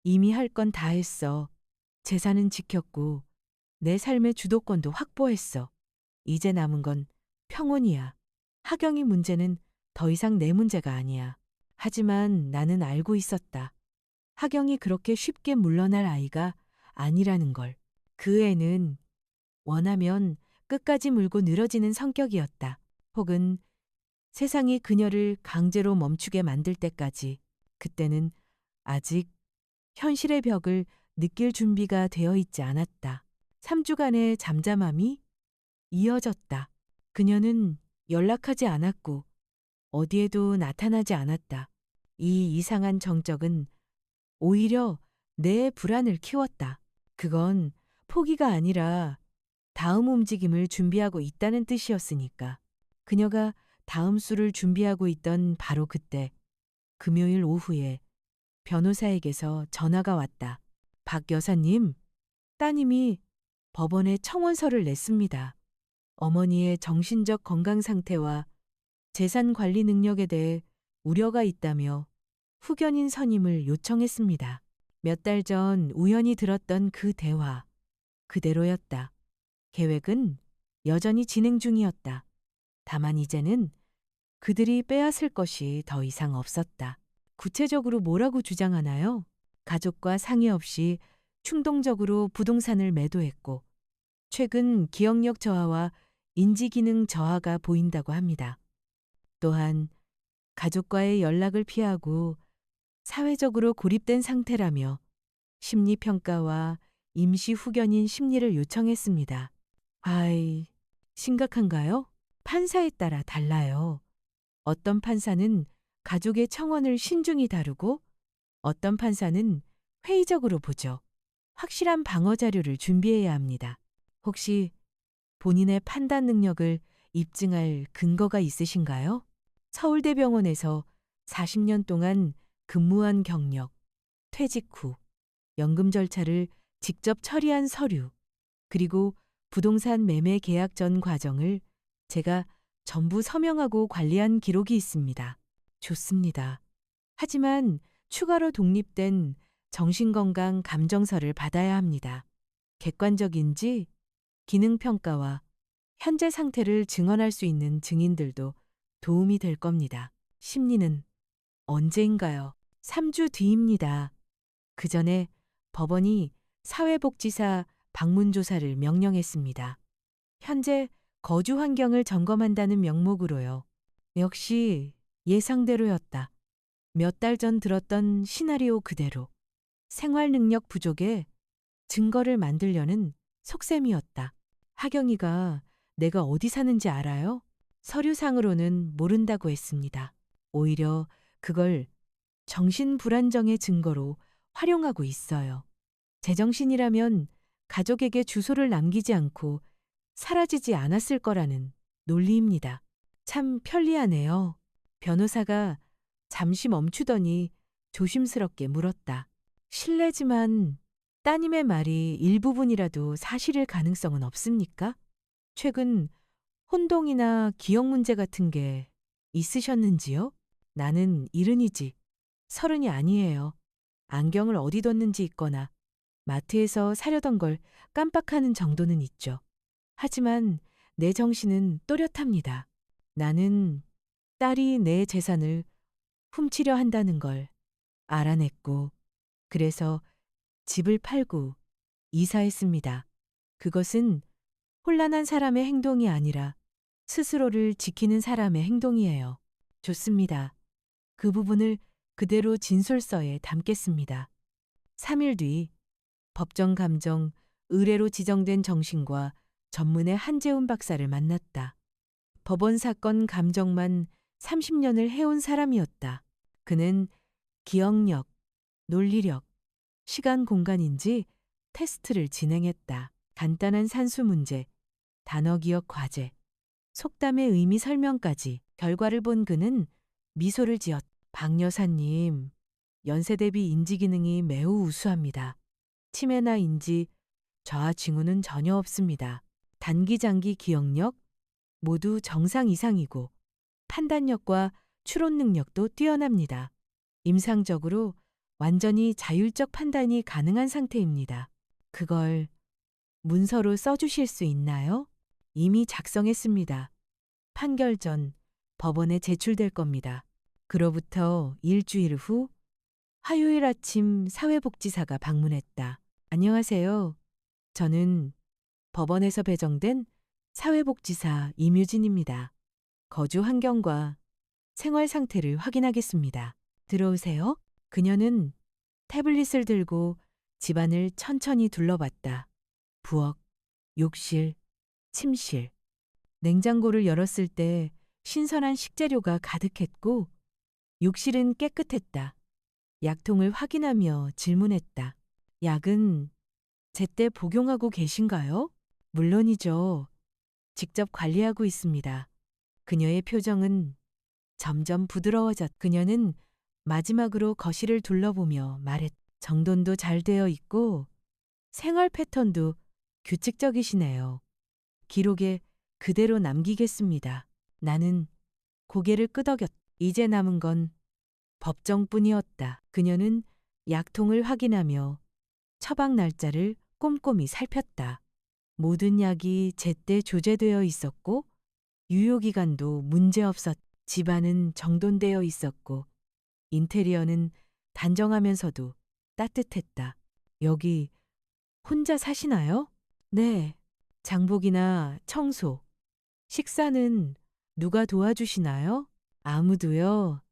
이미 할 건 다 했어. 재산은 지켰고 내 삶의 주도권도 확보했어. 이제 남은 건 평온이야. 하경이 문제는 더 이상 내 문제가 아니야. 하지만 나는 알고 있었다. 하경이 그렇게 쉽게 물러날 아이가 아니라는 걸. 그 애는 원하면 끝까지 물고 늘어지는 성격이었다. 혹은 세상이 그녀를 강제로 멈추게 만들 때까지. 그때는 아직 현실의 벽을 느낄 준비가 되어 있지 않았다. 3주간의 잠잠함이 이어졌다. 그녀는 연락하지 않았고 어디에도 나타나지 않았다. 이 이상한 정적은 오히려 내 불안을 키웠다. 그건 포기가 아니라 다음 움직임을 준비하고 있다는 뜻이었으니까. 그녀가 다음 수를 준비하고 있던 바로 그때 금요일 오후에 변호사에게서 전화가 왔다. 박 여사님, 따님이 법원에 청원서를 냈습니다. 어머니의 정신적 건강 상태와 재산 관리 능력에 대해 우려가 있다며 후견인 선임을 요청했습니다. 몇 달 전 우연히 들었던 그 대화, 그대로였다. 계획은 여전히 진행 중이었다. 다만 이제는 그들이 빼앗을 것이 더 이상 없었다. 구체적으로 뭐라고 주장하나요? 가족과 상의 없이 충동적으로 부동산을 매도했고 최근 기억력 저하와 인지기능 저하가 보인다고 합니다. 또한 가족과의 연락을 피하고 사회적으로 고립된 상태라며 심리평가와 임시 후견인 심리를 요청했습니다. 아이, 심각한가요? 판사에 따라 달라요. 어떤 판사는 가족의 청원을 신중히 다루고 어떤 판사는 회의적으로 보죠. 확실한 방어 자료를 준비해야 합니다. 혹시 본인의 판단 능력을 입증할 근거가 있으신가요? 서울대병원에서 40년 동안 근무한 경력, 퇴직 후 연금 절차를 직접 처리한 서류, 그리고 부동산 매매 계약 전 과정을 제가 전부 서명하고 관리한 기록이 있습니다. 좋습니다. 하지만 추가로 독립된 정신건강 감정서를 받아야 합니다. 객관적인지 기능평가와 현재 상태를 증언할 수 있는 증인들도 도움이 될 겁니다. 심리는 언제인가요? 3주 뒤입니다. 그 전에 법원이 사회복지사 방문조사를 명령했습니다. 현재 거주 환경을 점검한다는 명목으로요. 역시 예상대로였다. 몇 달 전 들었던 시나리오 그대로 생활 능력 부족에 증거를 만들려는 속셈이었다. 하경이가 내가 어디 사는지 알아요? 서류상으로는 모른다고 했습니다. 오히려 그걸 정신불안정의 증거로 활용하고 있어요. 제정신이라면 가족에게 주소를 남기지 않고 사라지지 않았을 거라는 논리입니다. 참 편리하네요. 변호사가 잠시 멈추더니 조심스럽게 물었다. 실례지만 따님의 말이 일부분이라도 사실일 가능성은 없습니까? 최근 혼동이나 기억 문제 같은 게 있으셨는지요? 나는 70이지 30이 아니에요. 안경을 어디 뒀는지 잊거나 마트에서 사려던 걸 깜빡하는 정도는 있죠. 하지만 내 정신은 또렷합니다. 나는 딸이 내 재산을 훔치려 한다는 걸 알아냈고, 그래서 집을 팔고 이사했습니다. 그것은 혼란한 사람의 행동이 아니라 스스로를 지키는 사람의 행동이에요. 좋습니다. 그 부분을 그대로 진술서에 담겠습니다. 3일 뒤 법정 감정 의뢰로 지정된 정신과 전문의 한재훈 박사를 만났다. 법원 사건 감정만 30년을 해온 사람이었다. 그는 기억력, 논리력, 시간 공간인지 테스트를 진행했다. 간단한 산수 문제, 단어 기억 과제, 속담의 의미 설명까지. 결과를 본 그는 미소를 지었다. 박 여사님, 연세 대비 인지 기능이 매우 우수합니다. 치매나 인지, 좌 징후는 전혀 없습니다. 단기 장기 기억력 모두 정상 이상이고 판단력과 추론 능력도 뛰어납니다. 임상적으로 완전히 자율적 판단이 가능한 상태입니다. 그걸 문서로 써주실 수 있나요? 이미 작성했습니다. 판결 전 법원에 제출될 겁니다. 그로부터 일주일 후 화요일 아침 사회복지사가 방문했다. 안녕하세요. 저는 법원에서 배정된 사회복지사 임유진입니다. 거주 환경과 생활 상태를 확인하겠습니다. 들어오세요. 그녀는 태블릿을 들고 집안을 천천히 둘러봤다. 부엌, 욕실, 침실. 냉장고를 열었을 때 신선한 식재료가 가득했고 욕실은 깨끗했다. 약통을 확인하며 질문했다. 약은 제때 복용하고 계신가요? 물론이죠. 직접 관리하고 있습니다. 그녀의 표정은 점점 부드러워졌. 그녀는 마지막으로 거실을 둘러보며 말했. 정돈도 잘 되어 있고 생활 패턴도 규칙적이시네요. 기록에 그대로 남기겠습니다. 나는 고개를 끄덕였. 이제 남은 건 법정뿐이었다. 그녀는 약통을 확인하며 처방 날짜를 꼼꼼히 살폈다. 모든 약이 제때 조제되어 있었고 유효기간도 문제없었. 집안은 정돈되어 있었고 인테리어는 단정하면서도 따뜻했다. 여기 혼자 사시나요? 네. 장복이나 청소, 식사는 누가 도와주시나요? 아무도요.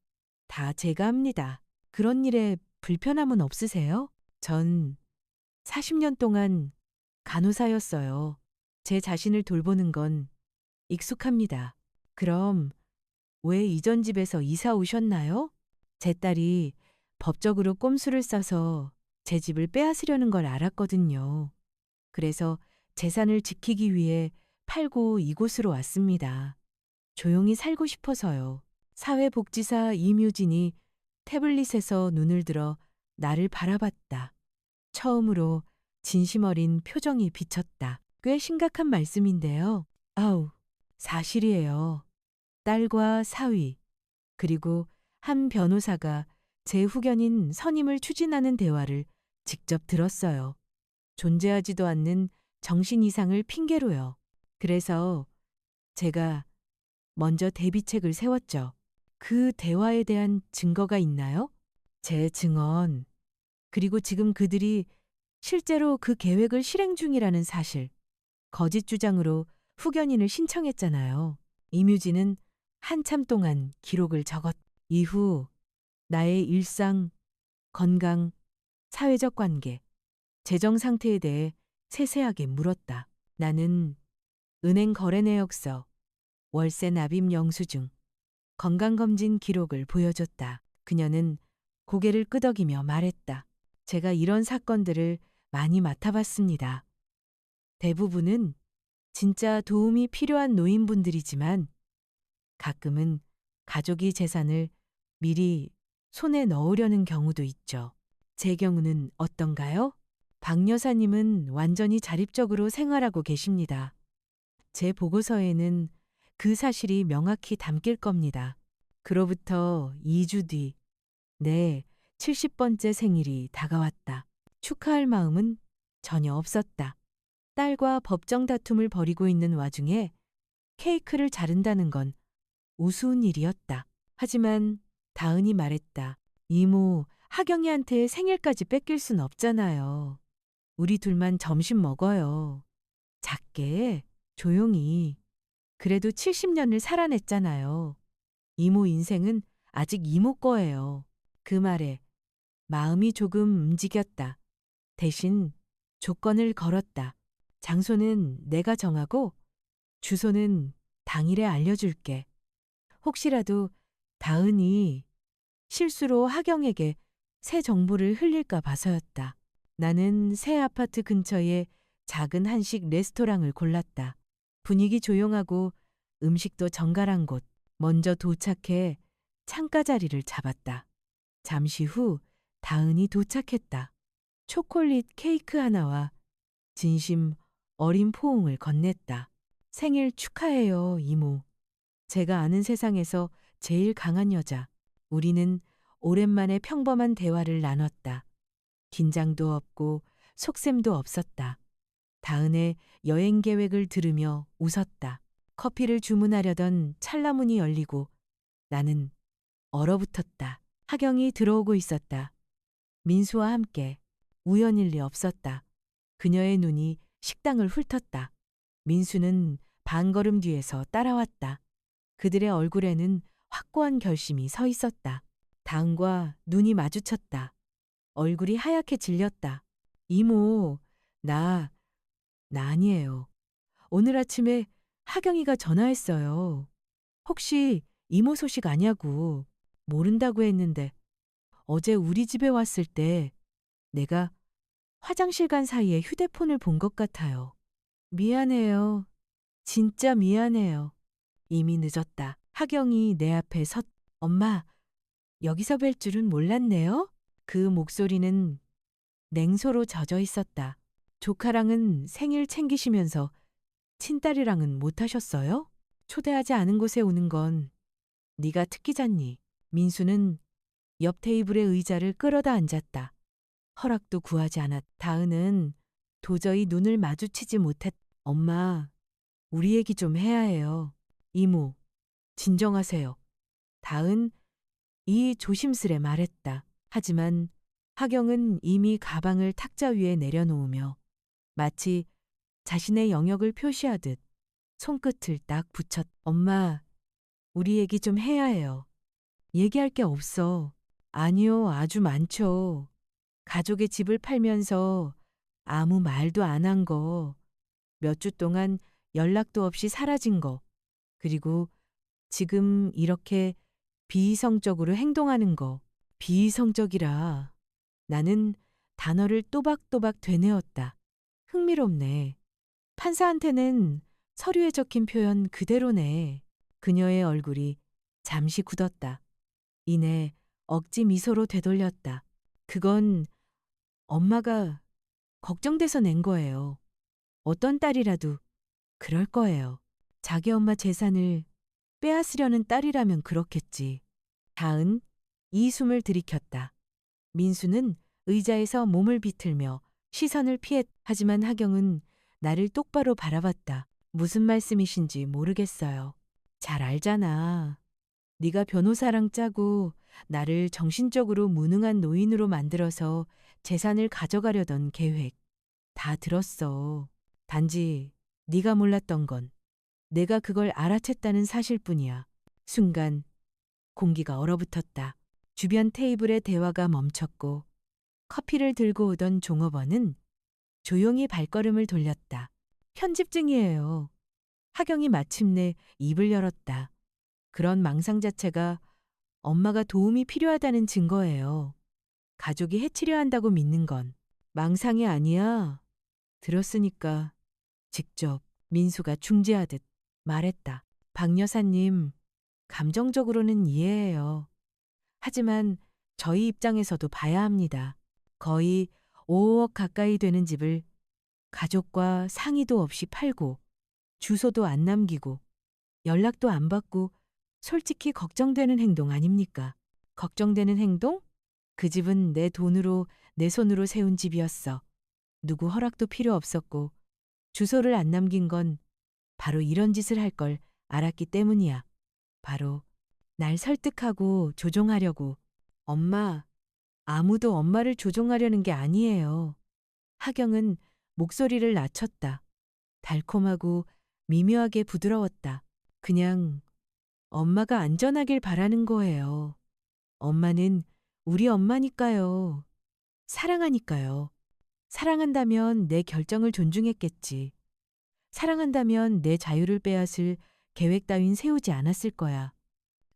다 제가 합니다. 그런 일에 불편함은 없으세요? 전 40년 동안 간호사였어요. 제 자신을 돌보는 건 익숙합니다. 그럼 왜 이전 집에서 이사 오셨나요? 제 딸이 법적으로 꼼수를 써서 제 집을 빼앗으려는 걸 알았거든요. 그래서 재산을 지키기 위해 팔고 이곳으로 왔습니다. 조용히 살고 싶어서요. 사회복지사 이뮤진이 태블릿에서 눈을 들어 나를 바라봤다. 처음으로 진심 어린 표정이 비쳤다. 꽤 심각한 말씀인데요. 아우, 사실이에요. 딸과 사위, 그리고 한 변호사가 제 후견인 선임을 추진하는 대화를 직접 들었어요. 존재하지도 않는 정신 이상을 핑계로요. 그래서 제가 먼저 대비책을 세웠죠. 그 대화에 대한 증거가 있나요? 제 증언, 그리고 지금 그들이 실제로 그 계획을 실행 중이라는 사실, 거짓 주장으로 후견인을 신청했잖아요. 이뮤진은 한참 동안 기록을 적었. 이후 나의 일상, 건강, 사회적 관계, 재정 상태에 대해 세세하게 물었다. 나는 은행 거래 내역서, 월세 납입 영수증, 건강검진 기록을 보여줬다. 그녀는 고개를 끄덕이며 말했다. 제가 이런 사건들을 많이 맡아봤습니다. 대부분은 진짜 도움이 필요한 노인분들이지만 가끔은 가족이 재산을 미리 손에 넣으려는 경우도 있죠. 제 경우는 어떤가요? 박 여사님은 완전히 자립적으로 생활하고 계십니다. 제 보고서에는 그 사실이 명확히 담길 겁니다. 그로부터 2주 뒤, 내 70번째 생일이 다가왔다. 축하할 마음은 전혀 없었다. 딸과 법정 다툼을 벌이고 있는 와중에 케이크를 자른다는 건 우스운 일이었다. 하지만 다은이 말했다. 이모, 하경이한테 생일까지 뺏길 순 없잖아요. 우리 둘만 점심 먹어요. 작게, 조용히. 그래도 70년을 살아냈잖아요. 이모 인생은 아직 이모 거예요. 그 말에 마음이 조금 움직였다. 대신 조건을 걸었다. 장소는 내가 정하고 주소는 당일에 알려줄게. 혹시라도 다은이 실수로 하경에게 새 정보를 흘릴까 봐서였다. 나는 새 아파트 근처에 작은 한식 레스토랑을 골랐다. 분위기 조용하고 음식도 정갈한 곳. 먼저 도착해 창가 자리를 잡았다. 잠시 후 다은이 도착했다. 초콜릿 케이크 하나와 진심 어린 포옹을 건넸다. 생일 축하해요, 이모. 제가 아는 세상에서 제일 강한 여자. 우리는 오랜만에 평범한 대화를 나눴다. 긴장도 없고 속셈도 없었다. 다은의 여행 계획을 들으며 웃었다. 커피를 주문하려던 찰나문이 열리고 나는 얼어붙었다. 하경이 들어오고 있었다. 민수와 함께. 우연일 리 없었다. 그녀의 눈이 식당을 훑었다. 민수는 반걸음 뒤에서 따라왔다. 그들의 얼굴에는 확고한 결심이 서 있었다. 다은과 눈이 마주쳤다. 얼굴이 하얗게 질렸다. 이모, 나 아니에요. 오늘 아침에 하경이가 전화했어요. 혹시 이모 소식 아냐고. 모른다고 했는데 어제 우리 집에 왔을 때 내가 화장실 간 사이에 휴대폰을 본 것 같아요. 미안해요. 진짜 미안해요. 이미 늦었다. 하경이 내 앞에 엄마, 여기서 뵐 줄은 몰랐네요. 그 목소리는 냉소로 젖어 있었다. 조카랑은 생일 챙기시면서 친딸이랑은 못 하셨어요? 초대하지 않은 곳에 오는 건 네가 특기잖니. 민수는 옆 테이블의 의자를 끌어다 앉았다. 허락도 구하지 않았. 다은은 도저히 눈을 마주치지 못했. 엄마, 우리 얘기 좀 해야 해요. 이모, 진정하세요. 다은 이 조심스레 말했다. 하지만 하경은 이미 가방을 탁자 위에 내려놓으며 마치 자신의 영역을 표시하듯 손끝을 딱 붙였. 엄마, 우리 얘기 좀 해야 해요. 얘기할 게 없어. 아니요, 아주 많죠. 가족의 집을 팔면서 아무 말도 안 한 거, 몇 주 동안 연락도 없이 사라진 거, 그리고 지금 이렇게 비이성적으로 행동하는 거. 비이성적이라. 나는 단어를 또박또박 되뇌었다. 흥미롭네. 판사한테는 서류에 적힌 표현 그대로네. 그녀의 얼굴이 잠시 굳었다. 이내 억지 미소로 되돌렸다. 그건 엄마가 걱정돼서 낸 거예요. 어떤 딸이라도 그럴 거예요. 자기 엄마 재산을 빼앗으려는 딸이라면 그렇겠지. 다은 이 숨을 들이켰다. 민수는 의자에서 몸을 비틀며 시선을 피했. 하지만 하경은 나를 똑바로 바라봤다. 무슨 말씀이신지 모르겠어요. 잘 알잖아. 네가 변호사랑 짜고 나를 정신적으로 무능한 노인으로 만들어서 재산을 가져가려던 계획. 다 들었어. 단지 네가 몰랐던 건 내가 그걸 알아챘다는 사실뿐이야. 순간 공기가 얼어붙었다. 주변 테이블의 대화가 멈췄고 커피를 들고 오던 종업원은 조용히 발걸음을 돌렸다. 편집 중이에요. 하경이 마침내 입을 열었다. 그런 망상 자체가 엄마가 도움이 필요하다는 증거예요. 가족이 해치려 한다고 믿는 건 망상이 아니야. 들었으니까 직접 민수가 중재하듯 말했다. 박 여사님, 감정적으로는 이해해요. 하지만 저희 입장에서도 봐야 합니다. 거의 5억 가까이 되는 집을 가족과 상의도 없이 팔고 주소도 안 남기고 연락도 안 받고 솔직히 걱정되는 행동 아닙니까? 걱정되는 행동? 그 집은 내 돈으로 내 손으로 세운 집이었어. 누구 허락도 필요 없었고 주소를 안 남긴 건 바로 이런 짓을 할 걸 알았기 때문이야. 바로 날 설득하고 조종하려고. 엄마, 아무도 엄마를 조종하려는 게 아니에요. 하경은 목소리를 낮췄다. 달콤하고 미묘하게 부드러웠다. 그냥 엄마가 안전하길 바라는 거예요. 엄마는 우리 엄마니까요. 사랑하니까요. 사랑한다면 내 결정을 존중했겠지. 사랑한다면 내 자유를 빼앗을 계획 따윈 세우지 않았을 거야.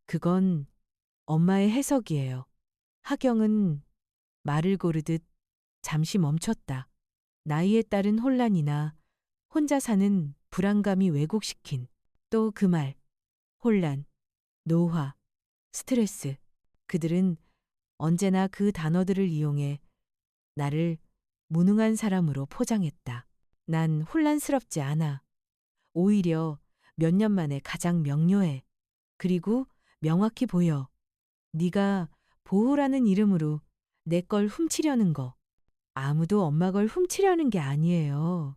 그건 엄마의 해석이에요. 하경은 말을 고르듯 잠시 멈췄다. 나이에 따른 혼란이나 혼자 사는 불안감이 왜곡시킨 또 그 말, 혼란, 노화, 스트레스. 그들은 언제나 그 단어들을 이용해 나를 무능한 사람으로 포장했다. 난 혼란스럽지 않아. 오히려 몇 년 만에 가장 명료해. 그리고 명확히 보여. 네가 보호라는 이름으로 내 걸 훔치려는 거. 아무도 엄마 걸 훔치려는 게 아니에요.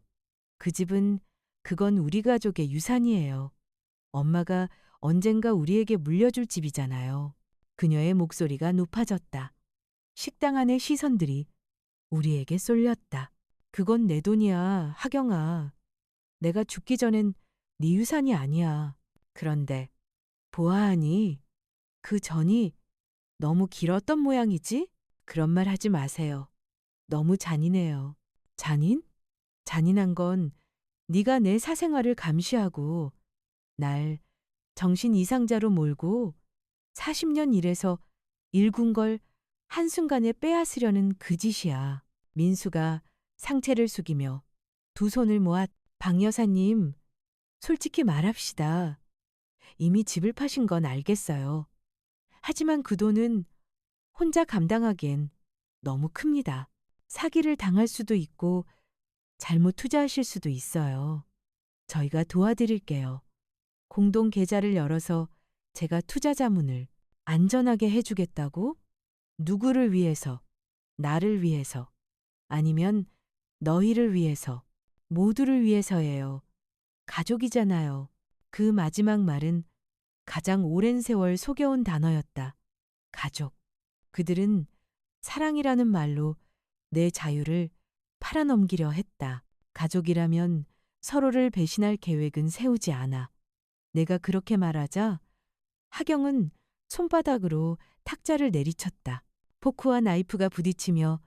그 집은 그건 우리 가족의 유산이에요. 엄마가 언젠가 우리에게 물려줄 집이잖아요. 그녀의 목소리가 높아졌다. 식당 안의 시선들이 우리에게 쏠렸다. 그건 내 돈이야, 하경아. 내가 죽기 전엔 네 유산이 아니야. 그런데 보아하니 그 전이 너무 길었던 모양이지? 그런 말 하지 마세요. 너무 잔인해요. 잔인? 잔인한 건 네가 내 사생활을 감시하고 날 정신 이상자로 몰고 40년 일해서 일군 걸 한순간에 빼앗으려는 그 짓이야. 민수가 상체를 숙이며 두 손을 모아 박 여사님, 솔직히 말합시다. 이미 집을 파신 건 알겠어요. 하지만 그 돈은 혼자 감당하기엔 너무 큽니다. 사기를 당할 수도 있고 잘못 투자하실 수도 있어요. 저희가 도와드릴게요. 공동 계좌를 열어서 제가 투자 자문을 안전하게 해주겠다고? 누구를 위해서? 나를 위해서? 아니면 너희를 위해서? 모두를 위해서예요. 가족이잖아요. 그 마지막 말은 가장 오랜 세월 속여온 단어였다. 가족. 그들은 사랑이라는 말로 내 자유를 팔아넘기려 했다. 가족이라면 서로를 배신할 계획은 세우지 않아. 내가 그렇게 말하자 하경은 손바닥으로 탁자를 내리쳤다. 포크와 나이프가 부딪히며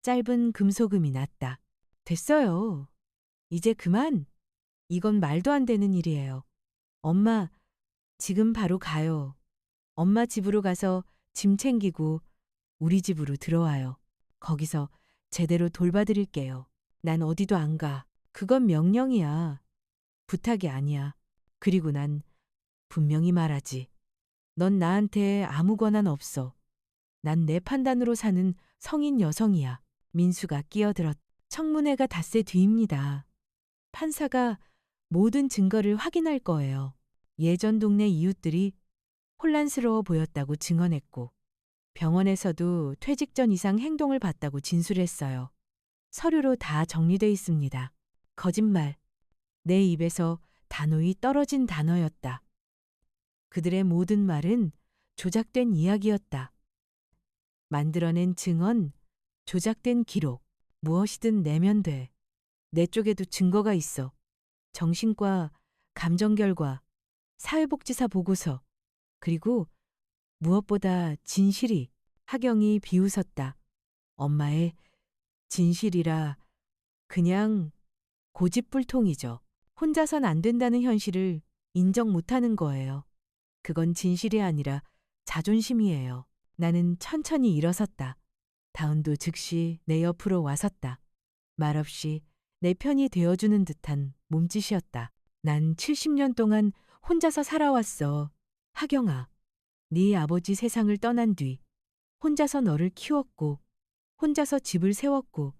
짧은 금속음이 났다. 됐어요. 이제 그만. 이건 말도 안 되는 일이에요. 엄마, 지금 바로 가요. 엄마 집으로 가서 짐 챙기고 우리 집으로 들어와요. 거기서 제대로 돌봐드릴게요. 난 어디도 안 가. 그건 명령이야. 부탁이 아니야. 그리고 난 분명히 말하지. 넌 나한테 아무 권한 없어. 난 내 판단으로 사는 성인 여성이야. 민수가 끼어들었. 청문회가 닷새 뒤입니다. 판사가 모든 증거를 확인할 거예요. 예전 동네 이웃들이 혼란스러워 보였다고 증언했고, 병원에서도 퇴직 전 이상 행동을 봤다고 진술했어요. 서류로 다 정리돼 있습니다. 거짓말. 내 입에서 단호히 떨어진 단어였다. 그들의 모든 말은 조작된 이야기였다. 만들어낸 증언, 조작된 기록, 무엇이든 내면 돼. 내 쪽에도 증거가 있어. 정신과 감정 결과, 사회복지사 보고서, 그리고 무엇보다 진실이. 하경이 비웃었다. 엄마의 진실이라 그냥 고집불통이죠. 혼자선 안 된다는 현실을 인정 못하는 거예요. 그건 진실이 아니라 자존심이에요. 나는 천천히 일어섰다. 다은도 즉시 내 옆으로 와섰다. 말없이 내 편이 되어주는 듯한 몸짓이었다. 난 70년 동안 혼자서 살아왔어. 하경아, 네 아버지 세상을 떠난 뒤 혼자서 너를 키웠고, 혼자서 집을 세웠고,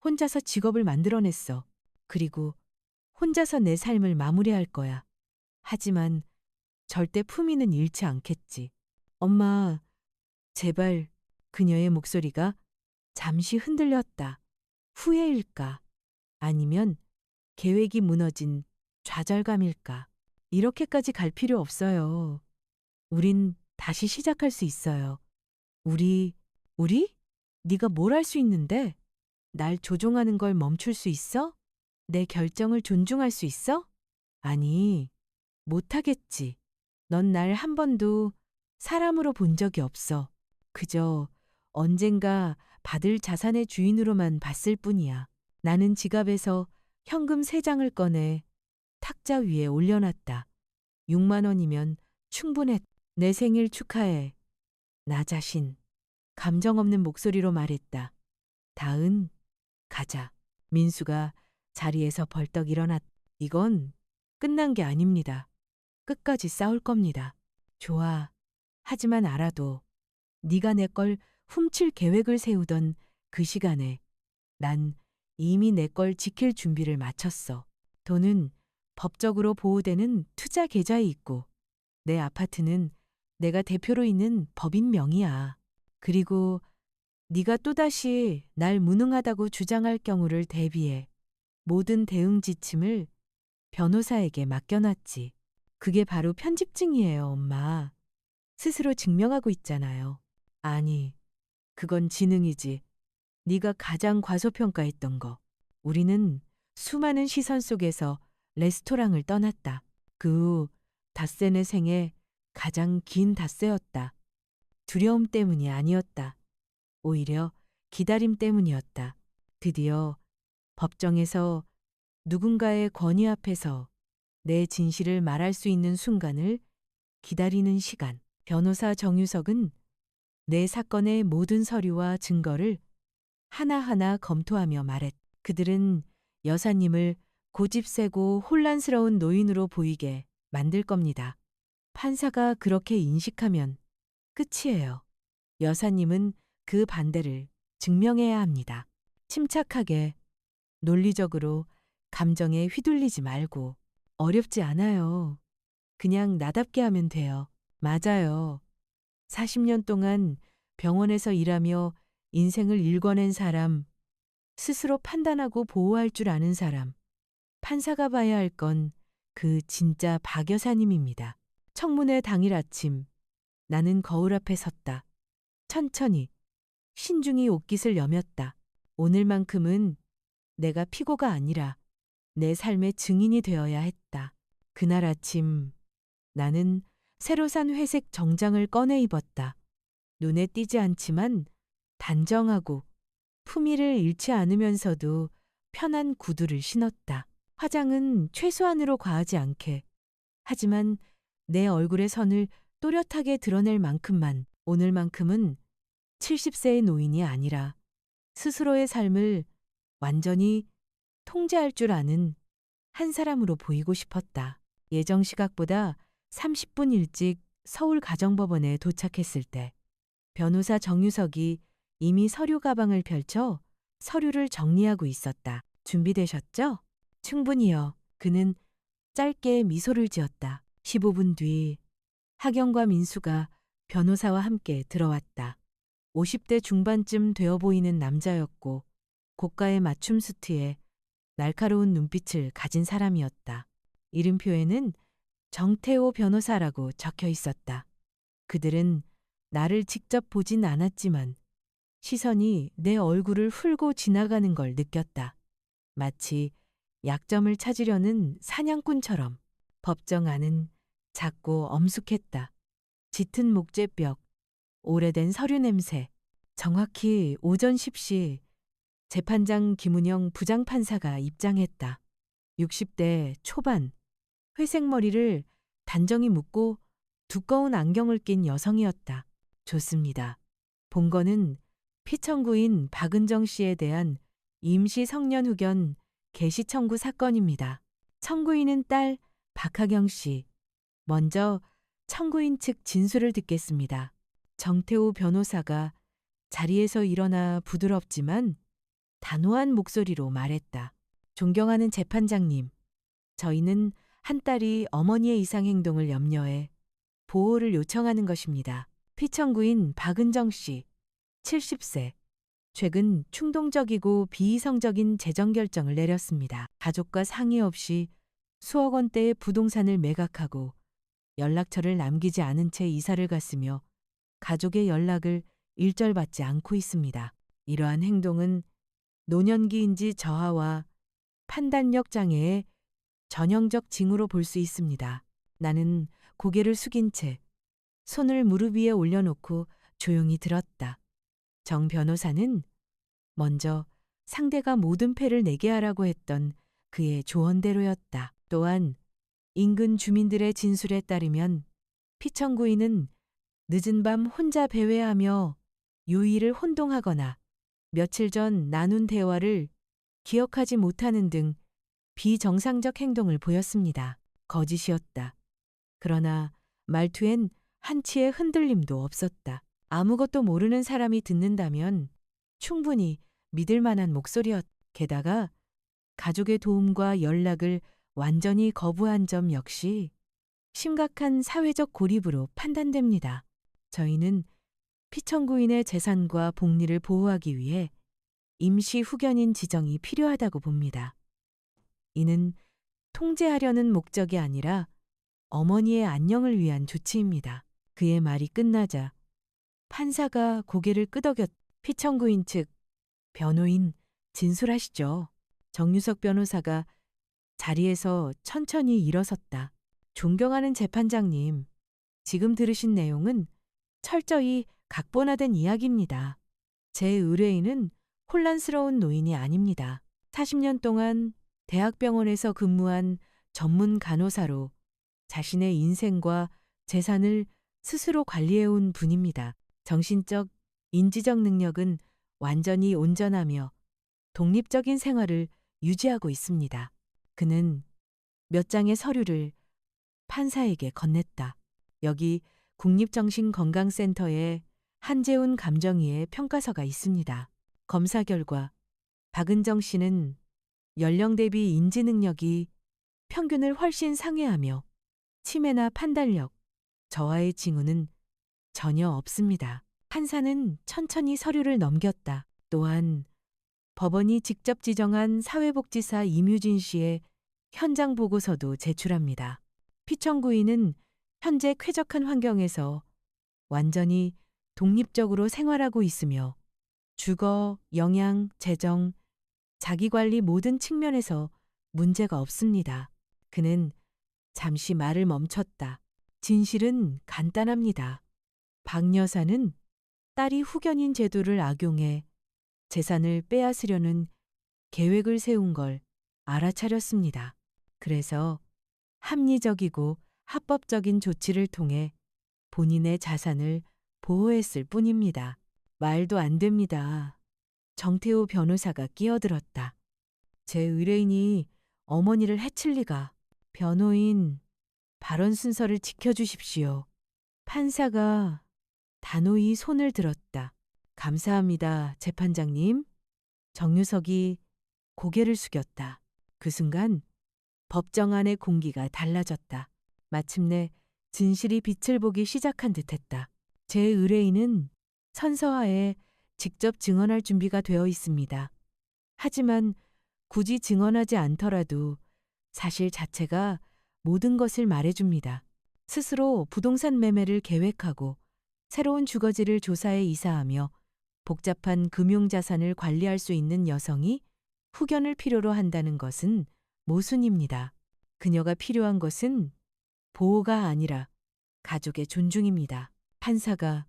혼자서 직업을 만들어냈어. 그리고 혼자서 내 삶을 마무리할 거야. 하지만 절대 품위는 잃지 않겠지. 엄마, 제발. 그녀의 목소리가 잠시 흔들렸다. 후회일까? 아니면 계획이 무너진 좌절감일까? 이렇게까지 갈 필요 없어요. 우린 다시 시작할 수 있어요. 우리? 네가 뭘 할 수 있는데? 날 조종하는 걸 멈출 수 있어? 내 결정을 존중할 수 있어? 아니, 못하겠지. 넌 날 한 번도 사람으로 본 적이 없어. 그저 언젠가 받을 자산의 주인으로만 봤을 뿐이야. 나는 지갑에서 현금 3장을 꺼내 탁자 위에 올려놨다. 6만 원이면 충분했. 내 생일 축하해. 나 자신. 감정 없는 목소리로 말했다. 다은, 가자. 민수가 자리에서 벌떡 일어났. 이건 끝난 게 아닙니다. 끝까지 싸울 겁니다. 좋아. 하지만 알아도 네가 내 걸 훔칠 계획을 세우던 그 시간에 난 이미 내 걸 지킬 준비를 마쳤어. 돈은 법적으로 보호되는 투자 계좌에 있고 내 아파트는 내가 대표로 있는 법인 명의야. 그리고 네가 또다시 날 무능하다고 주장할 경우를 대비해 모든 대응 지침을 변호사에게 맡겨놨지. 그게 바로 편집증이에요, 엄마. 스스로 증명하고 있잖아요. 아니, 그건 지능이지. 네가 가장 과소평가했던 거. 우리는 수많은 시선 속에서 레스토랑을 떠났다. 그 후 닷새 내 생에 가장 긴 닷새였다. 두려움 때문이 아니었다. 오히려 기다림 때문이었다. 드디어 법정에서 누군가의 권위 앞에서 내 진실을 말할 수 있는 순간을 기다리는 시간. 변호사 정유석은 내 사건의 모든 서류와 증거를 하나하나 검토하며 말했. 그들은 여사님을 고집세고 혼란스러운 노인으로 보이게 만들 겁니다. 판사가 그렇게 인식하면 끝이에요. 여사님은 그 반대를 증명해야 합니다. 침착하게, 논리적으로 감정에 휘둘리지 말고. 어렵지 않아요. 그냥 나답게 하면 돼요. 맞아요. 40년 동안 병원에서 일하며 인생을 일궈낸 사람, 스스로 판단하고 보호할 줄 아는 사람, 판사가 봐야 할 건 그 진짜 박 여사님입니다. 청문회 당일 아침, 나는 거울 앞에 섰다. 천천히, 신중히 옷깃을 여몄다. 오늘만큼은 내가 피고가 아니라 내 삶의 증인이 되어야 했다. 그날 아침, 나는 새로 산 회색 정장을 꺼내 입었다. 눈에 띄지 않지만 단정하고 품위를 잃지 않으면서도 편한 구두를 신었다. 화장은 최소한으로 과하지 않게. 하지만 내 얼굴의 선을 또렷하게 드러낼 만큼만, 오늘만큼은 70세의 노인이 아니라 스스로의 삶을 완전히 통제할 줄 아는 한 사람으로 보이고 싶었다. 예정 시각보다 30분 일찍 서울 가정법원에 도착했을 때 변호사 정유석이 이미 서류 가방을 펼쳐 서류를 정리하고 있었다. 준비되셨죠? 충분히요. 그는 짧게 미소를 지었다. 15분 뒤 하경과 민수가 변호사와 함께 들어왔다. 50대 중반쯤 되어 보이는 남자였고 고가의 맞춤 수트에 날카로운 눈빛을 가진 사람이었다. 이름표에는 정태호 변호사라고 적혀 있었다. 그들은 나를 직접 보진 않았지만 시선이 내 얼굴을 훑고 지나가는 걸 느꼈다. 마치 약점을 찾으려는 사냥꾼처럼. 법정 안은 작고 엄숙했다. 짙은 목재벽, 오래된 서류 냄새. 정확히 오전 10시 재판장 김은영 부장판사가 입장했다. 60대 초반, 회색 머리를 단정히 묶고 두꺼운 안경을 낀 여성이었다. 좋습니다. 본건은 피청구인 박은정 씨에 대한 임시 성년 후견 개시 청구 사건입니다. 청구인은 딸 박하경 씨. 먼저 청구인 측 진술을 듣겠습니다. 정태호 변호사가 자리에서 일어나 부드럽지만 단호한 목소리로 말했다. 존경하는 재판장님, 저희는 한 딸이 어머니의 이상 행동을 염려해 보호를 요청하는 것입니다. 피청구인 박은정 씨, 70세. 최근 충동적이고 비이성적인 재정 결정을 내렸습니다. 가족과 상의 없이 수억 원대의 부동산을 매각하고 연락처를 남기지 않은 채 이사를 갔으며 가족의 연락을 일절받지 않고 있습니다. 이러한 행동은 노년기인지 저하와 판단력 장애의 전형적 징후로 볼 수 있습니다. 나는 고개를 숙인 채 손을 무릎 위에 올려놓고 조용히 들었다. 정 변호사는 먼저 상대가 모든 패를 내게 하라고 했던 그의 조언대로였다. 또한 인근 주민들의 진술에 따르면 피청구인은 늦은 밤 혼자 배회하며 요일을 혼동하거나 며칠 전 나눈 대화를 기억하지 못하는 등 비정상적 행동을 보였습니다. 거짓이었다. 그러나 말투엔 한치의 흔들림도 없었다. 아무것도 모르는 사람이 듣는다면 충분히 믿을 만한 목소리였다. 게다가 가족의 도움과 연락을 완전히 거부한 점 역시 심각한 사회적 고립으로 판단됩니다. 저희는 피청구인의 재산과 복리를 보호하기 위해 임시 후견인 지정이 필요하다고 봅니다. 이는 통제하려는 목적이 아니라 어머니의 안녕을 위한 조치입니다. 그의 말이 끝나자 판사가 고개를 끄덕였. 피청구인 측 변호인 진술하시죠. 정유석 변호사가 자리에서 천천히 일어섰다. 존경하는 재판장님, 지금 들으신 내용은 철저히 각본화된 이야기입니다. 제 의뢰인은 혼란스러운 노인이 아닙니다. 40년 동안 대학병원에서 근무한 전문 간호사로 자신의 인생과 재산을 스스로 관리해온 분입니다. 정신적, 인지적 능력은 완전히 온전하며 독립적인 생활을 유지하고 있습니다. 그는 몇 장의 서류를 판사에게 건넸다. 여기 국립정신건강센터에 한재훈 감정의의 평가서가 있습니다. 검사 결과 박은정 씨는 연령 대비 인지 능력이 평균을 훨씬 상회하며 치매나 판단력, 저하의 징후는 전혀 없습니다. 판사는 천천히 서류를 넘겼다. 또한 법원이 직접 지정한 사회복지사 임유진 씨의 현장 보고서도 제출합니다. 피청구인은 현재 쾌적한 환경에서 완전히 독립적으로 생활하고 있으며 주거, 영양, 재정, 자기관리 모든 측면에서 문제가 없습니다. 그는 잠시 말을 멈췄다. 진실은 간단합니다. 박 여사는 딸이 후견인 제도를 악용해 재산을 빼앗으려는 계획을 세운 걸 알아차렸습니다. 그래서 합리적이고 합법적인 조치를 통해 본인의 자산을 보호했을 뿐입니다. 말도 안 됩니다. 정태호 변호사가 끼어들었다. 제 의뢰인이 어머니를 해칠 리가. 변호인, 발언 순서를 지켜주십시오. 판사가 단호히 손을 들었다. 감사합니다, 재판장님. 정유석이 고개를 숙였다. 그 순간 법정 안의 공기가 달라졌다. 마침내 진실이 빛을 보기 시작한 듯했다. 제 의뢰인은 선서하에 직접 증언할 준비가 되어 있습니다. 하지만 굳이 증언하지 않더라도 사실 자체가 모든 것을 말해줍니다. 스스로 부동산 매매를 계획하고 새로운 주거지를 조사해 이사하며 복잡한 금융자산을 관리할 수 있는 여성이 후견을 필요로 한다는 것은 모순입니다. 그녀가 필요한 것은 보호가 아니라 가족의 존중입니다. 판사가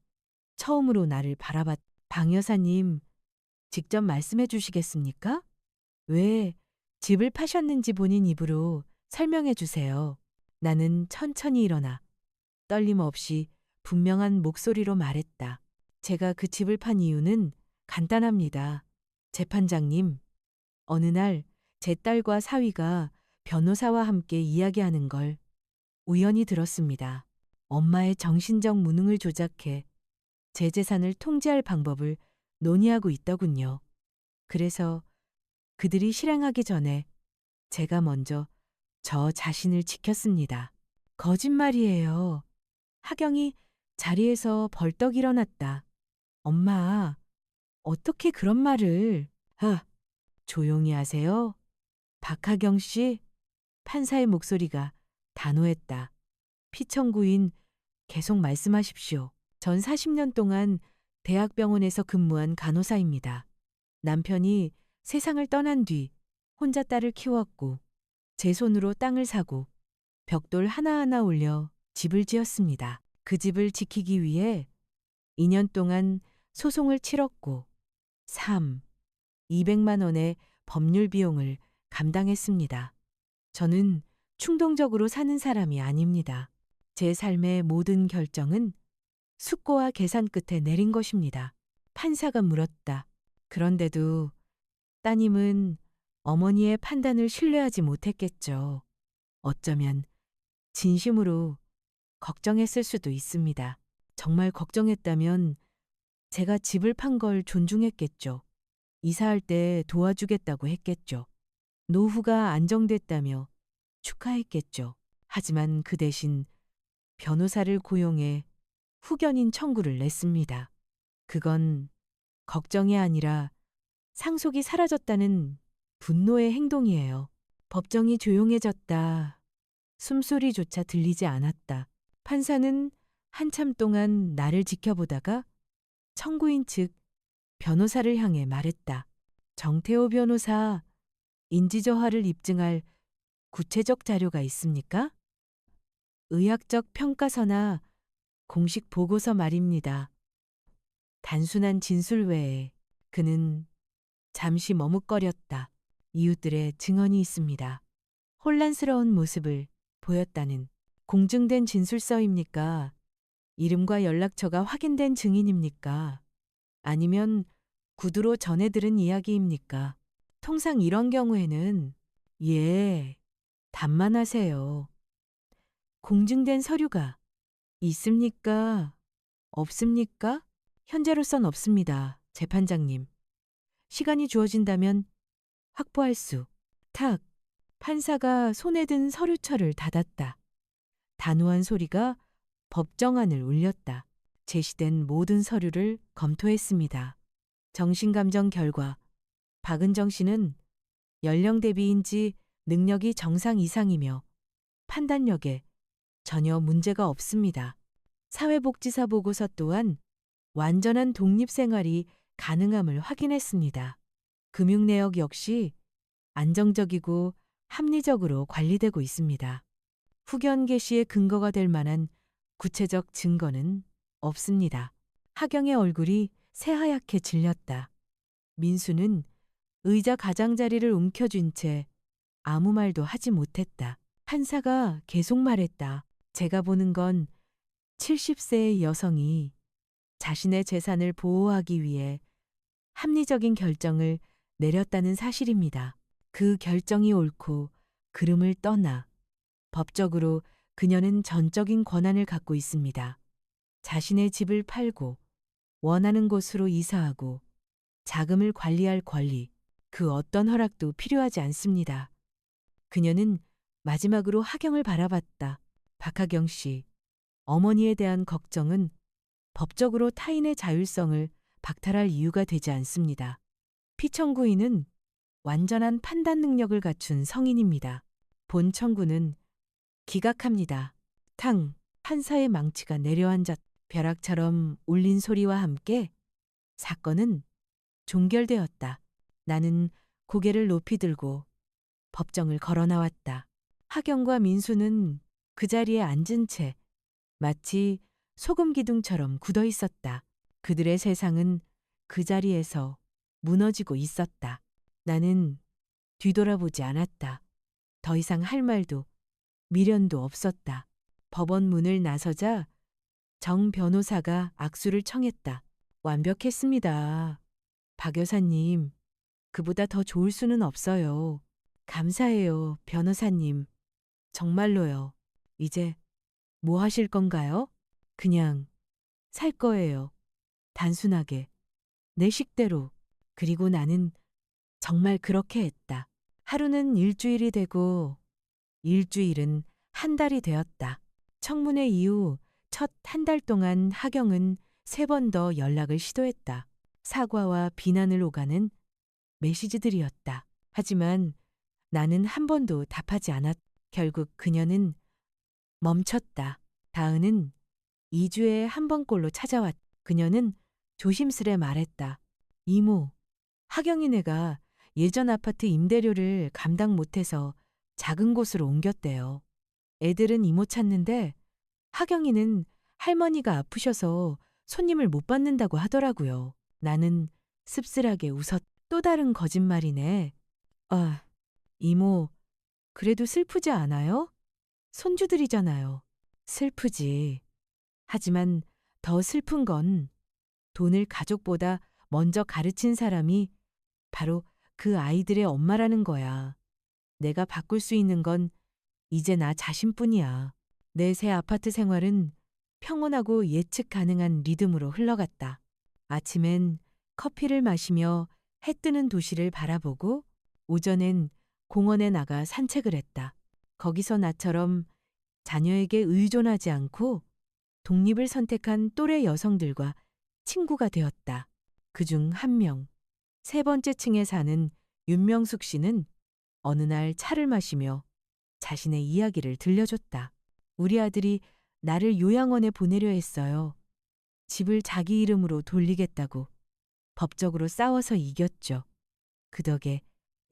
처음으로 나를 바라봤. 방 여사님, 직접 말씀해 주시겠습니까? 왜 집을 파셨는지 본인 입으로 설명해 주세요. 나는 천천히 일어나 떨림 없이 분명한 목소리로 말했다. 제가 그 집을 판 이유는 간단합니다. 재판장님, 어느 날 제 딸과 사위가 변호사와 함께 이야기하는 걸 우연히 들었습니다. 엄마의 정신적 무능을 조작해 제 재산을 통제할 방법을 논의하고 있더군요. 그래서 그들이 실행하기 전에 제가 먼저 저 자신을 지켰습니다. 거짓말이에요. 하경이 자리에서 벌떡 일어났다. 엄마, 어떻게 그런 말을... 조용히 하세요. 박하경 씨, 판사의 목소리가 단호했다. 피청구인 계속 말씀하십시오. 전 40년 동안 대학병원에서 근무한 간호사입니다. 남편이 세상을 떠난 뒤 혼자 딸을 키웠고 제 손으로 땅을 사고 벽돌 하나하나 올려 집을 지었습니다. 그 집을 지키기 위해 2년 동안 소송을 치렀고 200만 원의 법률 비용을 감당했습니다. 저는 충동적으로 사는 사람이 아닙니다. 제 삶의 모든 결정은 숙고와 계산 끝에 내린 것입니다. 판사가 물었다. 그런데도 따님은 어머니의 판단을 신뢰하지 못했겠죠. 어쩌면 진심으로 걱정했을 수도 있습니다. 정말 걱정했다면 제가 집을 판 걸 존중했겠죠. 이사할 때 도와주겠다고 했겠죠. 노후가 안정됐다며 축하했겠죠. 하지만 그 대신 변호사를 고용해 후견인 청구를 냈습니다. 그건 걱정이 아니라 상속이 사라졌다는 분노의 행동이에요. 법정이 조용해졌다. 숨소리조차 들리지 않았다. 판사는 한참 동안 나를 지켜보다가 청구인 측 변호사를 향해 말했다. 정태호 변호사, 인지저하를 입증할 구체적 자료가 있습니까? 의학적 평가서나 공식 보고서 말입니다. 단순한 진술 외에 그는 잠시 머뭇거렸다. 이웃들의 증언이 있습니다. 혼란스러운 모습을 보였다는 공증된 진술서입니까? 이름과 연락처가 확인된 증인입니까? 아니면 구두로 전해 들은 이야기입니까? 통상 이런 경우에는 단만하세요. 공증된 서류가 있습니까? 없습니까? 현재로선 없습니다. 재판장님. 시간이 주어진다면 확보할 수. 판사가 손에 든 서류철을 닫았다. 단호한 소리가 법정 안을 울렸다. 제시된 모든 서류를 검토했습니다. 정신감정 결과 박은정 씨는 연령 대비인지 능력이 정상 이상이며 판단력에 전혀 문제가 없습니다. 사회복지사 보고서 또한 완전한 독립생활이 가능함을 확인했습니다. 금융내역 역시 안정적이고 합리적으로 관리되고 있습니다. 후견 개시의 근거가 될 만한 구체적 증거는 없습니다. 하경의 얼굴이 새하얗게 질렸다. 민수는 의자 가장자리를 움켜쥔 채 아무 말도 하지 못했다. 판사가 계속 말했다. 제가 보는 건 70세의 여성이 자신의 재산을 보호하기 위해 합리적인 결정을 내렸다는 사실입니다. 그 결정이 옳고 그름을 떠나 법적으로 그녀는 전적인 권한을 갖고 있습니다. 자신의 집을 팔고 원하는 곳으로 이사하고 자금을 관리할 권리, 그 어떤 허락도 필요하지 않습니다. 그녀는 마지막으로 하경을 바라봤다. 박하경 씨, 어머니에 대한 걱정은 법적으로 타인의 자율성을 박탈할 이유가 되지 않습니다. 피청구인은 완전한 판단 능력을 갖춘 성인입니다. 본 청구는 기각합니다. 탕! 판사의 망치가 내려앉았. 벼락처럼 울린 소리와 함께 사건은 종결되었다. 나는 고개를 높이 들고 법정을 걸어 나왔다. 하경과 민수는 그 자리에 앉은 채 마치 소금 기둥처럼 굳어 있었다. 그들의 세상은 그 자리에서 무너지고 있었다. 나는 뒤돌아보지 않았다. 더 이상 할 말도 미련도 없었다. 법원 문을 나서자 정 변호사가 악수를 청했다. 완벽했습니다. 박 여사님, 그보다 더 좋을 수는 없어요. 감사해요, 변호사님. 정말로요. 이제 뭐 하실 건가요? 그냥 살 거예요. 단순하게. 내 식대로. 그리고 나는 정말 그렇게 했다. 하루는 일주일이 되고 일주일은 한 달이 되었다. 청문회 이후 첫 한 달 동안 하경은 3번 더 연락을 시도했다. 사과와 비난을 오가는 메시지들이었다. 하지만 나는 한 번도 답하지 않았. 결국 그녀는 멈췄다. 다은은 2주에 한 번꼴로 찾아왔. 그녀는 조심스레 말했다. 이모, 하경이네가 예전 아파트 임대료를 감당 못해서 작은 곳으로 옮겼대요. 애들은 이모 찾는데 하경이는 할머니가 아프셔서 손님을 못 받는다고 하더라고요. 나는 씁쓸하게 웃었. 또 다른 거짓말이네. 아, 이모, 그래도 슬프지 않아요? 손주들이잖아요. 슬프지. 하지만 더 슬픈 건 돈을 가족보다 먼저 가르친 사람이 바로 그 아이들의 엄마라는 거야. 내가 바꿀 수 있는 건 이제 나 자신뿐이야. 내 새 아파트 생활은 평온하고 예측 가능한 리듬으로 흘러갔다. 아침엔 커피를 마시며 해 뜨는 도시를 바라보고 오전엔 공원에 나가 산책을 했다. 거기서 나처럼 자녀에게 의존하지 않고 독립을 선택한 또래 여성들과 친구가 되었다. 그중 한 명, 3번째 층에 사는 윤명숙 씨는 어느 날 차를 마시며 자신의 이야기를 들려줬다. 우리 아들이 나를 요양원에 보내려 했어요. 집을 자기 이름으로 돌리겠다고. 법적으로 싸워서 이겼죠. 그 덕에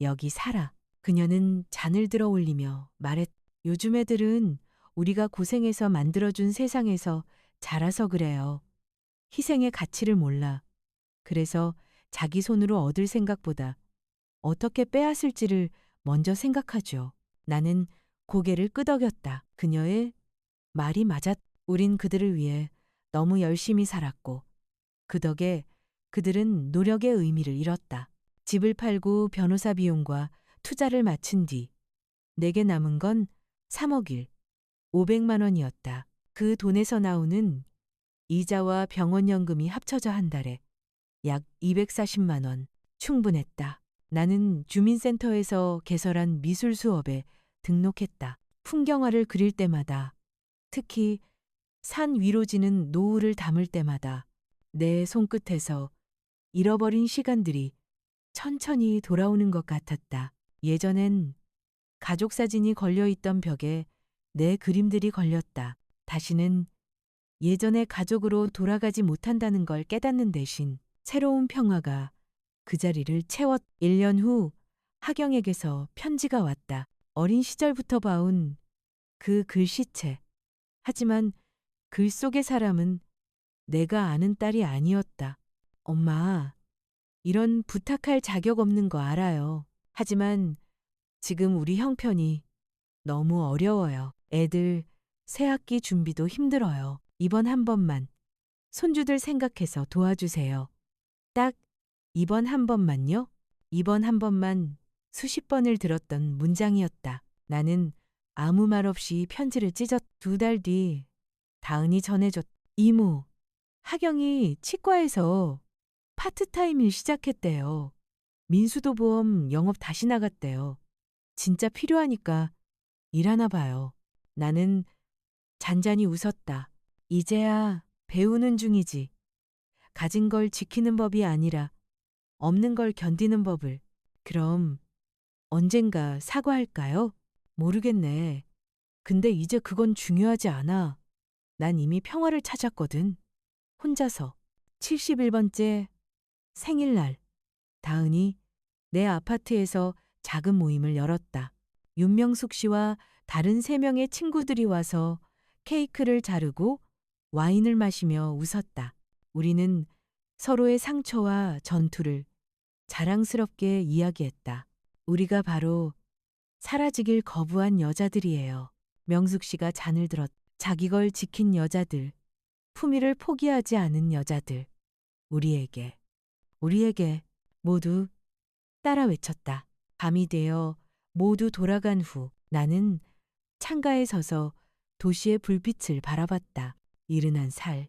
여기 살아. 그녀는 잔을 들어 올리며 말했. 요즘 애들은 우리가 고생해서 만들어준 세상에서 자라서 그래요. 희생의 가치를 몰라. 그래서 자기 손으로 얻을 생각보다 어떻게 빼앗을지를 먼저 생각하죠. 나는 고개를 끄덕였다. 그녀의 말이 맞았. 우린 그들을 위해 너무 열심히 살았고 그 덕에 그들은 노력의 의미를 잃었다. 집을 팔고 변호사 비용과 투자를 마친 뒤 내게 남은 건 3억 1, 500만 원이었다. 그 돈에서 나오는 이자와 병원연금이 합쳐져 한 달에 약 240만 원 충분했다. 나는 주민센터에서 개설한 미술 수업에 등록했다. 풍경화를 그릴 때마다, 특히 산 위로 지는 노을을 담을 때마다 내 손끝에서 잃어버린 시간들이 천천히 돌아오는 것 같았다. 예전엔 가족 사진이 걸려있던 벽에 내 그림들이 걸렸다. 다시는 예전의 가족으로 돌아가지 못한다는 걸 깨닫는 대신 새로운 평화가 그 자리를 채웠. 1년 후 하경에게서 편지가 왔다. 어린 시절부터 봐온 그 글씨체. 하지만 글 속의 사람은 내가 아는 딸이 아니었다. 엄마, 이런 부탁할 자격 없는 거 알아요. 하지만 지금 우리 형편이 너무 어려워요. 애들 새학기 준비도 힘들어요. 이번 한 번만 손주들 생각해서 도와주세요. 딱 이번 한 번만요? 이번 한 번만 수십 번을 들었던 문장이었다. 나는 아무 말 없이 편지를 찢었. 2달 뒤 다은이 전해줬. 이모, 하경이 치과에서 파트타임 일 시작했대요. 민수도 보험 영업 다시 나갔대요. 진짜 필요하니까 일하나 봐요. 나는 잔잔히 웃었다. 이제야 배우는 중이지. 가진 걸 지키는 법이 아니라 없는 걸 견디는 법을. 그럼 언젠가 사과할까요? 모르겠네. 근데 이제 그건 중요하지 않아. 난 이미 평화를 찾았거든. 혼자서. 71번째 생일날. 다은이 내 아파트에서 작은 모임을 열었다. 윤명숙 씨와 다른 3명의 친구들이 와서 케이크를 자르고 와인을 마시며 웃었다. 우리는 서로의 상처와 전투를 자랑스럽게 이야기했다. 우리가 바로 사라지길 거부한 여자들이에요. 명숙 씨가 잔을 들었. 자기 걸 지킨 여자들, 품위를 포기하지 않은 여자들. 우리에게 모두 따라 외쳤다. 밤이 되어 모두 돌아간 후 나는 창가에 서서 도시의 불빛을 바라봤다. 71살.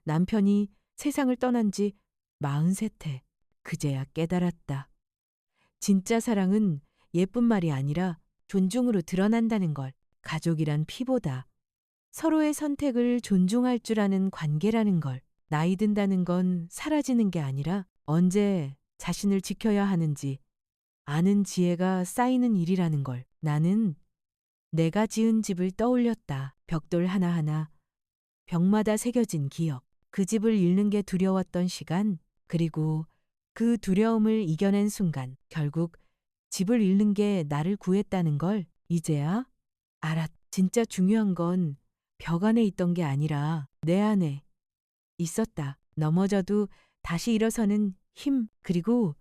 남편이 세상을 떠난 지 43해. 그제야 깨달았다. 진짜 사랑은 예쁜 말이 아니라 존중으로 드러난다는 걸. 가족이란 피보다 서로의 선택을 존중할 줄 아는 관계라는 걸. 나이 든다는 건 사라지는 게 아니라 언제 자신을 지켜야 하는지 아는 지혜가 쌓이는 일이라는 걸. 나는 내가 지은 집을 떠올렸다. 벽돌 하나하나, 벽마다 새겨진 기억. 그 집을 잃는 게 두려웠던 시간, 그리고 그 두려움을 이겨낸 순간, 결국 집을 잃는 게 나를 구했다는 걸 이제야 알았. 진짜 중요한 건 벽 안에 있던 게 아니라 내 안에 있었다. 넘어져도 다시 일어서는 힘, 그리고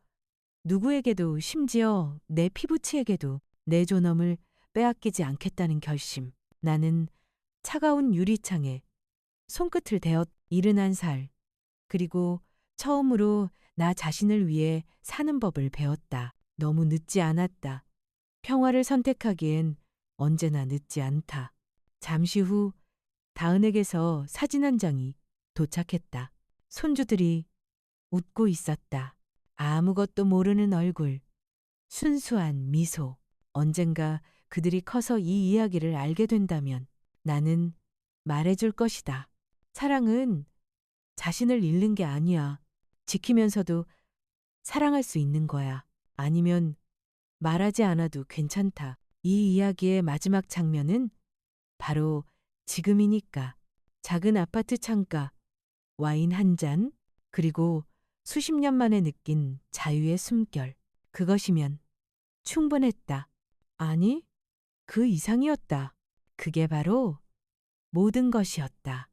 누구에게도, 심지어 내 피부치에게도 내 존엄을 빼앗기지 않겠다는 결심. 나는 차가운 유리창에 손끝을 대었. 71살. 그리고 처음으로 나 자신을 위해 사는 법을 배웠다. 너무 늦지 않았다. 평화를 선택하기엔 언제나 늦지 않다. 잠시 후 다은에게서 사진 한 장이 도착했다. 손주들이 웃고 있었다. 아무것도 모르는 얼굴, 순수한 미소. 언젠가 그들이 커서 이 이야기를 알게 된다면 나는 말해줄 것이다. 사랑은 자신을 잃는 게 아니야. 지키면서도 사랑할 수 있는 거야. 아니면 말하지 않아도 괜찮다. 이 이야기의 마지막 장면은 바로 지금이니까. 작은 아파트 창가, 와인 한 잔, 그리고 수십 년 만에 느낀 자유의 숨결. 그것이면 충분했다. 아니, 그 이상이었다. 그게 바로 모든 것이었다.